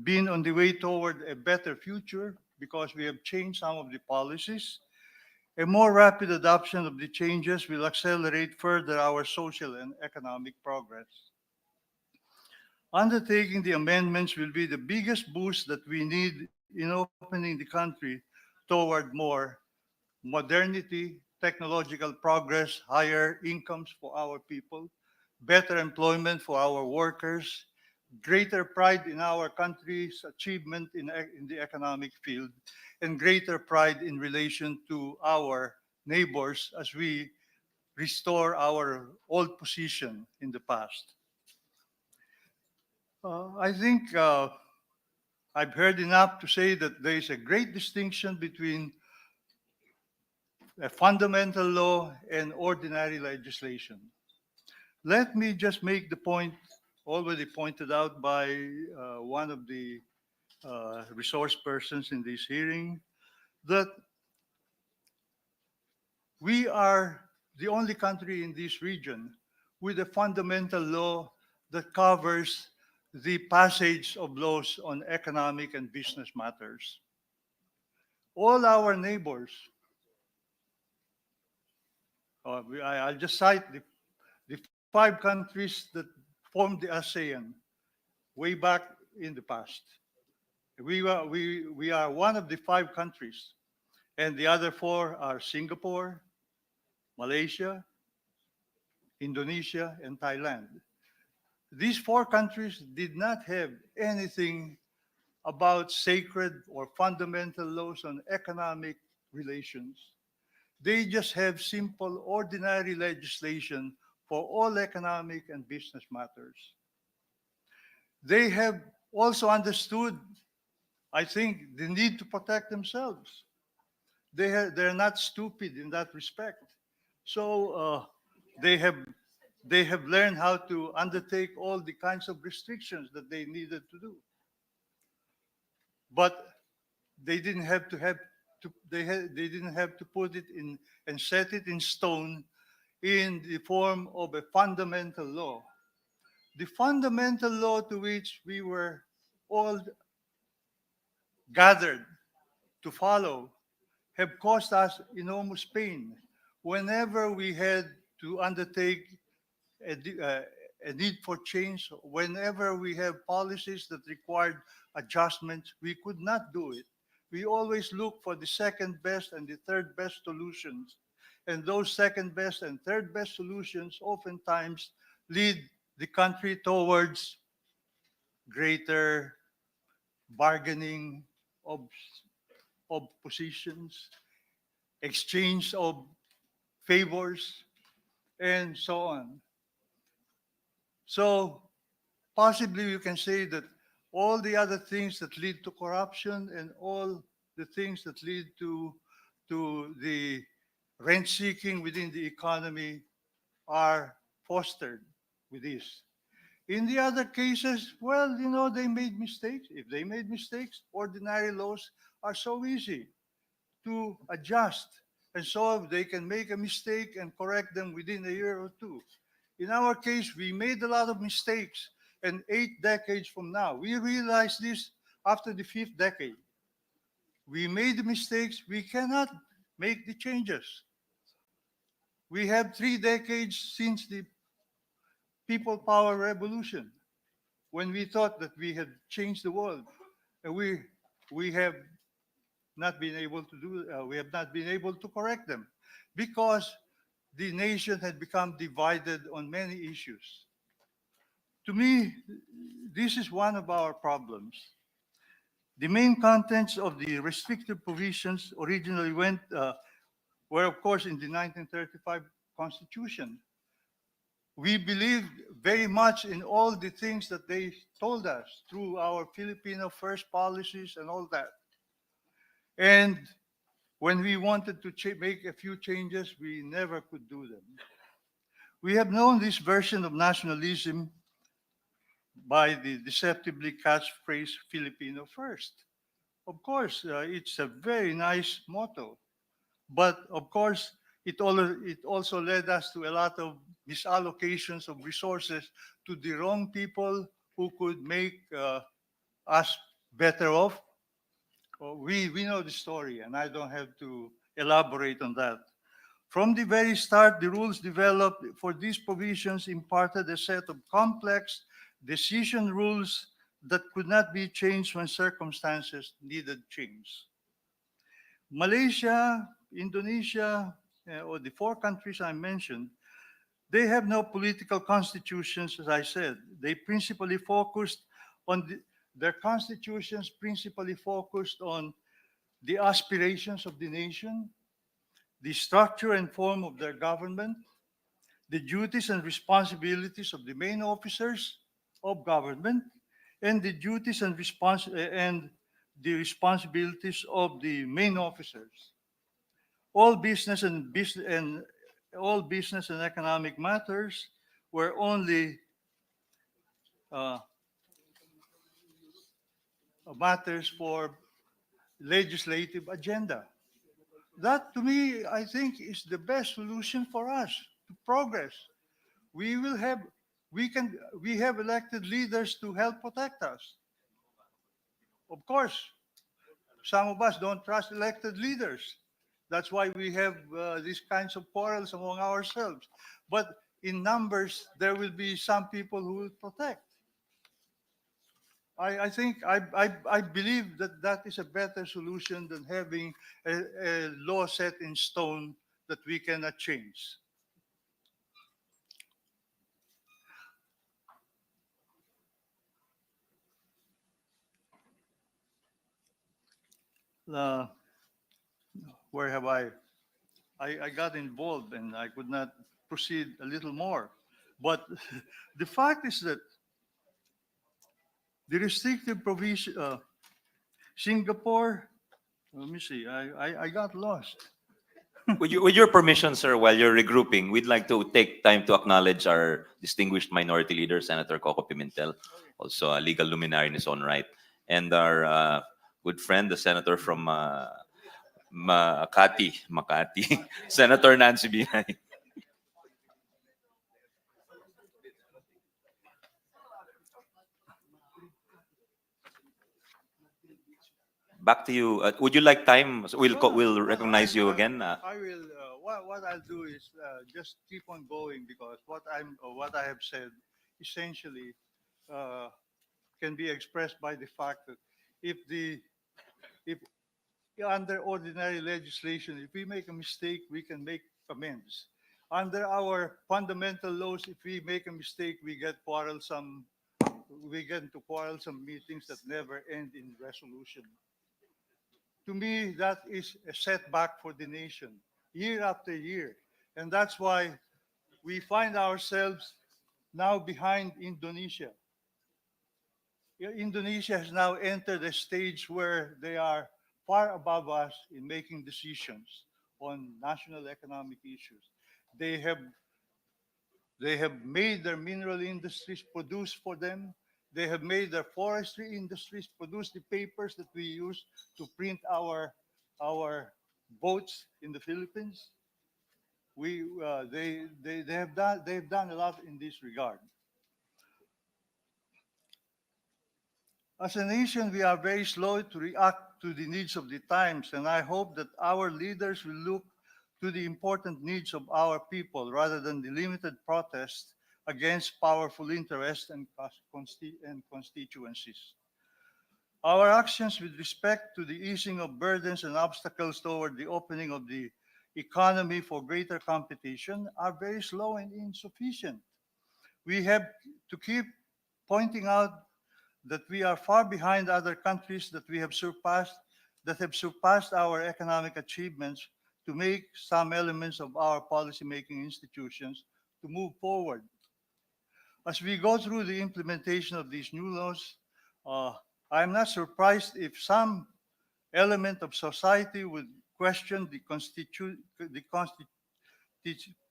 been on the way toward a better future because we have changed some of the policies, a more rapid adoption of the changes will accelerate further our social and economic progress. Undertaking the amendments will be the biggest boost that we need in opening the country toward more modernity, technological progress, higher incomes for our people, better employment for our workers, greater pride in our country's achievement in the economic field, and greater pride in relation to our neighbors as we restore our old position in the past. I think I've heard enough to say that there is a great distinction between a fundamental law and ordinary legislation. Let me just make the point already pointed out by one of the resource persons in this hearing that we are the only country in this region with a fundamental law that covers the passage of laws on economic and business matters. All our neighbors, I'll just cite the five countries that formed the ASEAN way back in the past. We are one of the five countries, and the other four are Singapore, Malaysia, Indonesia, and Thailand. These four countries did not have anything about sacred or fundamental laws on economic relations. They just have simple, ordinary legislation for all economic and business matters. They have also understood, I think, the need to protect themselves. They're not stupid in that respect. So they have learned how to undertake all the kinds of restrictions that they needed to do. But they didn't have to they didn't have to put it in and set it in stone in the form of a fundamental law. The fundamental law to which we were all gathered to follow have caused us enormous pain whenever we had to undertake a need for change, whenever we have policies that required adjustments, we could not do it. We always look for the second best and the third best solutions. And those second best and third best solutions oftentimes lead the country towards greater bargaining of, of positions, exchange of favors, and so on. So possibly you can say that all the other things that lead to corruption and all the things that lead to the rent seeking within the economy are fostered with this. In the other cases, well, they made mistakes. If they made mistakes, ordinary laws are so easy to adjust. And so they can make a mistake and correct them within a year or two. In our case, we made a lot of mistakes. And 8 decades from now, we realize this after the 5th decade. We made the mistakes, we cannot make the changes. We have 3 decades since the people power revolution, when we thought that we had changed the world. And we have not been able to we have not been able to correct them because the nation had become divided on many issues. To me, this is one of our problems. The main contents of the restrictive provisions originally were, of course, in the 1935 Constitution. We believed very much in all the things that they told us through our Filipino first policies and all that. And when we wanted to make a few changes, we never could do them. We have known this version of nationalism by the deceptively catchphrase Filipino first. Of course, it's a very nice motto, but of course, it also led us to a lot of misallocations of resources to the wrong people who could make us better off. We know the story, and I don't have to elaborate on that. From the very start, the rules developed for these provisions imparted a set of complex decision rules that could not be changed when circumstances needed change. Malaysia, Indonesia, or the 4 countries I mentioned, they have no political constitutions, as I said. They principally focused on their constitutions principally focused on the aspirations of the nation, the structure and form of their government, the duties and responsibilities of the main officers of government, and the duties and the responsibilities of the main officers. All all business and economic matters were only uh, matters for legislative agenda. That, to me, I think, is the best solution for us to progress. We will have, we have elected leaders to help protect us. Of course, some of us don't trust elected leaders. That's why we have these kinds of quarrels among ourselves. But in numbers, there will be some people who will protect. I believe that that is a better solution than having a law set in stone that we cannot change. Uh, where have I got involved and I could not proceed a little more. But the fact is that the restrictive provision, Singapore, let me see, I got lost. With your permission, sir, while you're regrouping, we'd like to take time to acknowledge our distinguished minority leader, Senator Coco Pimentel, also a legal luminary in his own right, and our good friend, the senator from Makati, Senator Nancy Binay. Back to you. Would you like time? We'll recognize you again. I will. What I'll do is just keep on going because what I have said essentially uh, can be expressed by the fact that if if under ordinary legislation, if we make a mistake, we can make amends. Under our fundamental laws, if we make a mistake, we get quarrelsome. We get into quarrelsome meetings that never end in resolution. To me, that is a setback for the nation year after year. And that's why we find ourselves now behind Indonesia. Indonesia has now entered a stage where they are far above us in making decisions on national economic issues. They have they have made their mineral industries produce for them. They have made their forestry industries produce the papers that we use to print our boats in the Philippines. they've done a lot in this regard. As a nation, we are very slow to react to the needs of the times, and I hope that our leaders will look to the important needs of our people rather than the limited protests against powerful interests and constituencies. Our actions with respect to the easing of burdens and obstacles toward the opening of the economy for greater competition are very slow and insufficient. We have to keep pointing out that we are far behind other countries that have surpassed our economic achievements to make some elements of our policymaking institutions to move forward. As we go through the implementation of these new laws, I'm not surprised if some element of society would question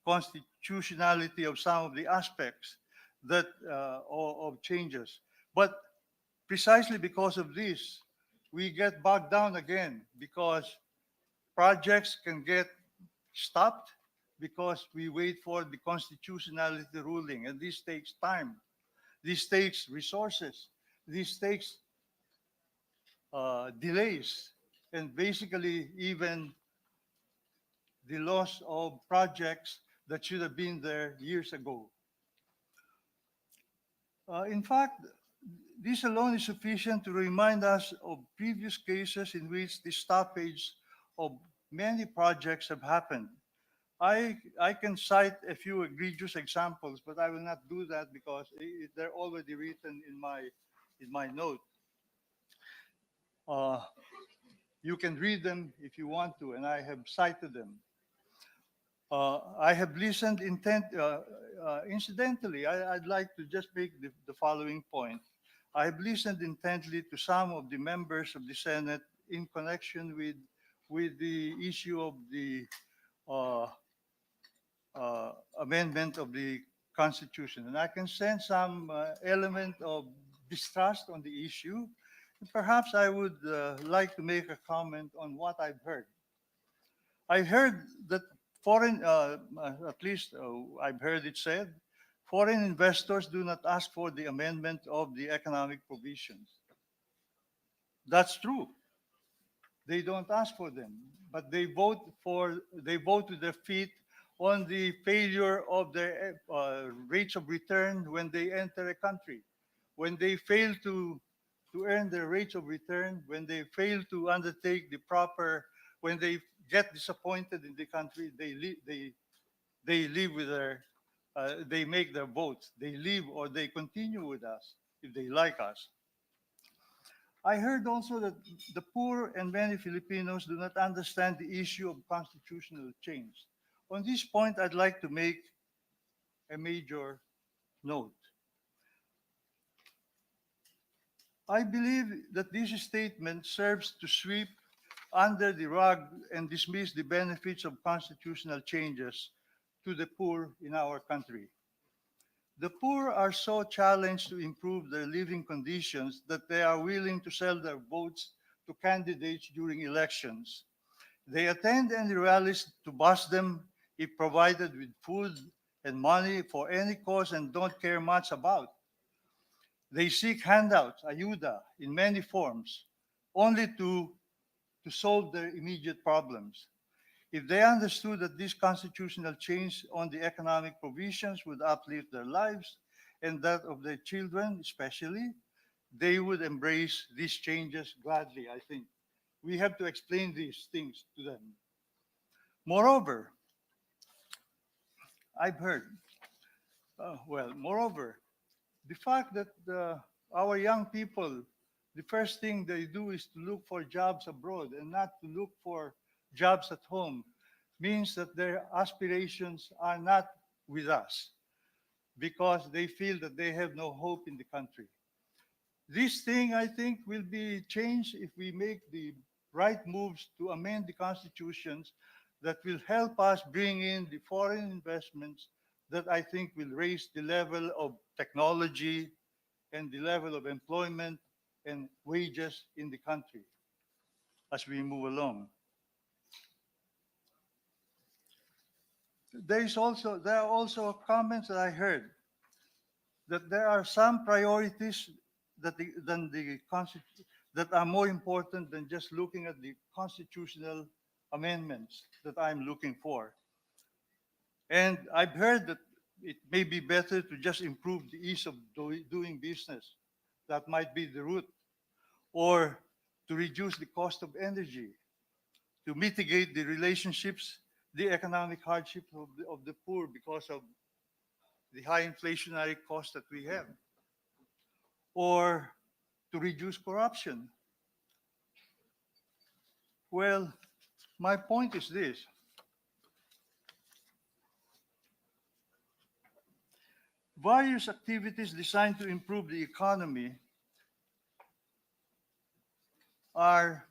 constitutionality of some of the aspects of changes. But precisely because of this, we get bogged down again because projects can get stopped because we wait for the constitutionality ruling, and this takes time. This takes resources. This takes delays, and basically even the loss of projects that should have been there years ago. In fact, this alone is sufficient to remind us of previous cases in which the stoppage of many projects have happened. I can cite a few egregious examples, but I will not do that because they're already written in my note. Uh, you can read them if you want to, and I have cited them. I have listened incidentally, I'd like to just make the following point. I have listened intently to some of the members of the Senate in connection with the issue of the uh, amendment of the Constitution. And I can sense some element of distrust on the issue. Perhaps I would like to make a comment on what I've heard. I heard that at least I've heard it said, foreign investors do not ask for the amendment of the economic provisions. That's true. They don't ask for them, but they vote with their feet on the failure of their rates of return when they enter a country. When they fail to earn their rates of return, when they fail to undertake when they get disappointed in the country, they leave with they make their votes. They leave or they continue with us if they like us. I heard also that the poor and many Filipinos do not understand the issue of constitutional change. On this point, I'd like to make a major note. I believe that this statement serves to sweep under the rug and dismiss the benefits of constitutional changes to the poor in our country. The poor are so challenged to improve their living conditions that they are willing to sell their votes to candidates during elections. They attend any rallies to bust them if provided with food and money for any cause and don't care much about. They seek handouts, ayuda, in many forms, only to solve their immediate problems. If they understood that this constitutional change on the economic provisions would uplift their lives and that of their children especially, they would embrace these changes gladly, I think. We have to explain these things to them. Moreover, I've heard, moreover, the fact that our young people, the first thing they do is to look for jobs abroad and not to look for jobs at home means that their aspirations are not with us because they feel that they have no hope in the country. This thing, I think, will be changed if we make the right moves to amend the constitutions that will help us bring in the foreign investments that I think will raise the level of technology and the level of employment and wages in the country as we move along. there are also comments that I heard that there are some priorities that are more important than just looking at the constitutional amendments that I'm looking for. And I've heard that it may be better to just improve the ease of doing business. That might be the route. Or to reduce the cost of energy, to mitigate the economic hardships of the poor because of the high inflationary costs that we have, or to reduce corruption. Well, my point is this. Various activities designed to improve the economy are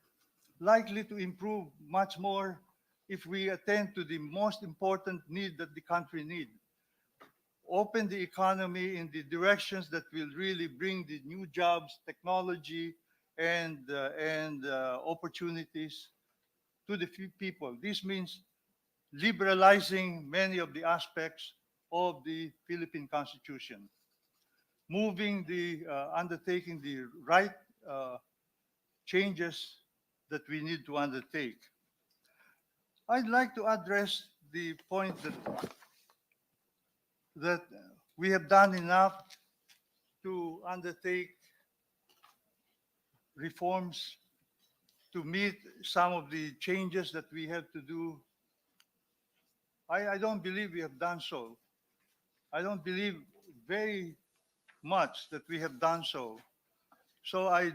likely to improve much more if we attend to the most important need that the country needs. Open the economy in the directions that will really bring the new jobs, technology, and opportunities to the people. This means liberalizing many of the aspects of the Philippine Constitution, undertaking the right changes that we need to undertake. I'd like to address the point that we have done enough to undertake reforms to meet some of the changes that we have to do. I don't believe we have done so. I don't believe very much that we have done so. So I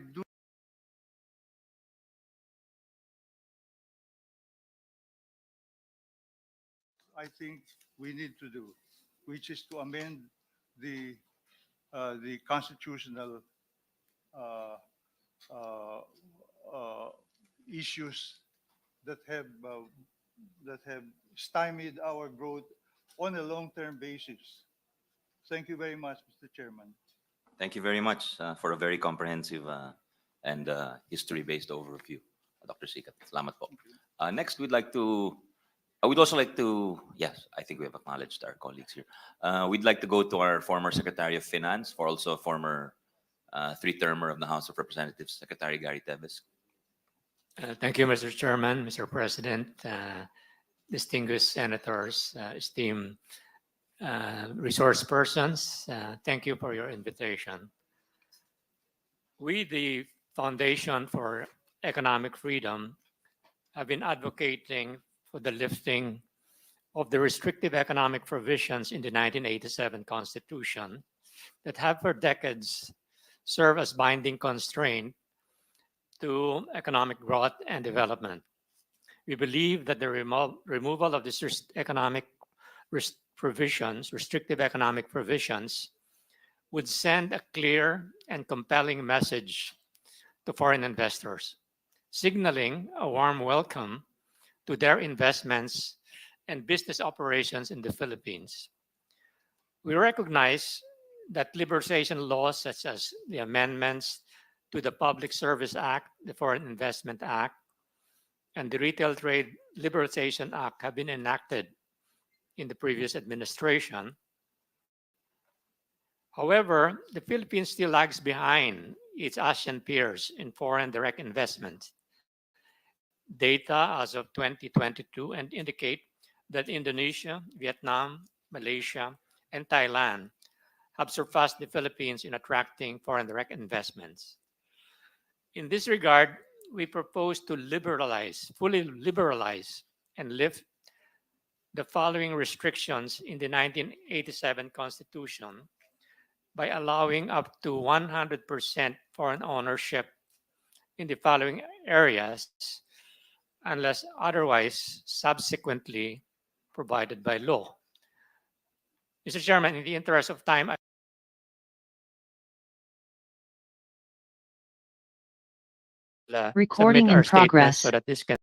think we need to do, which is to amend the constitutional issues that have stymied our growth on a long-term basis. Thank you very much, Mr. Chairman. Thank you very much for a very comprehensive and history-based overview, Dr. Sikat. Salamat po. Next, we'd also like to, yes, I think we have acknowledged our colleagues here. We'd like to go to our former Secretary of Finance, for also a former three-termer of the House of Representatives, Secretary Gary Teves. Thank you, Mr. Chairman, Mr. President, distinguished senators, esteemed resource persons. Thank you for your invitation. We, the Foundation for Economic Freedom, have been advocating for the lifting of the restrictive economic provisions in the 1987 Constitution that have for decades served as binding constraint to economic growth and development. We believe that the removal of these restrictive economic provisions, would send a clear and compelling message to foreign investors, signaling a warm welcome to their investments and business operations in the Philippines. We recognize that liberalization laws such as the amendments to the Public Service Act, the Foreign Investment Act, and the Retail Trade Liberalization Act have been enacted in the previous administration. However, the Philippines still lags behind its ASEAN peers in foreign direct investment. Data as of 2022 and indicate that Indonesia, Vietnam, Malaysia, and Thailand have surpassed the Philippines in attracting foreign direct investments. In this regard, we propose to fully liberalize, and lift the following restrictions in the 1987 Constitution by allowing up to 100% foreign ownership in the following areas, unless otherwise subsequently provided by law. Mr. Chairman, in the interest of time, Recording submit in our statement progress. so that this can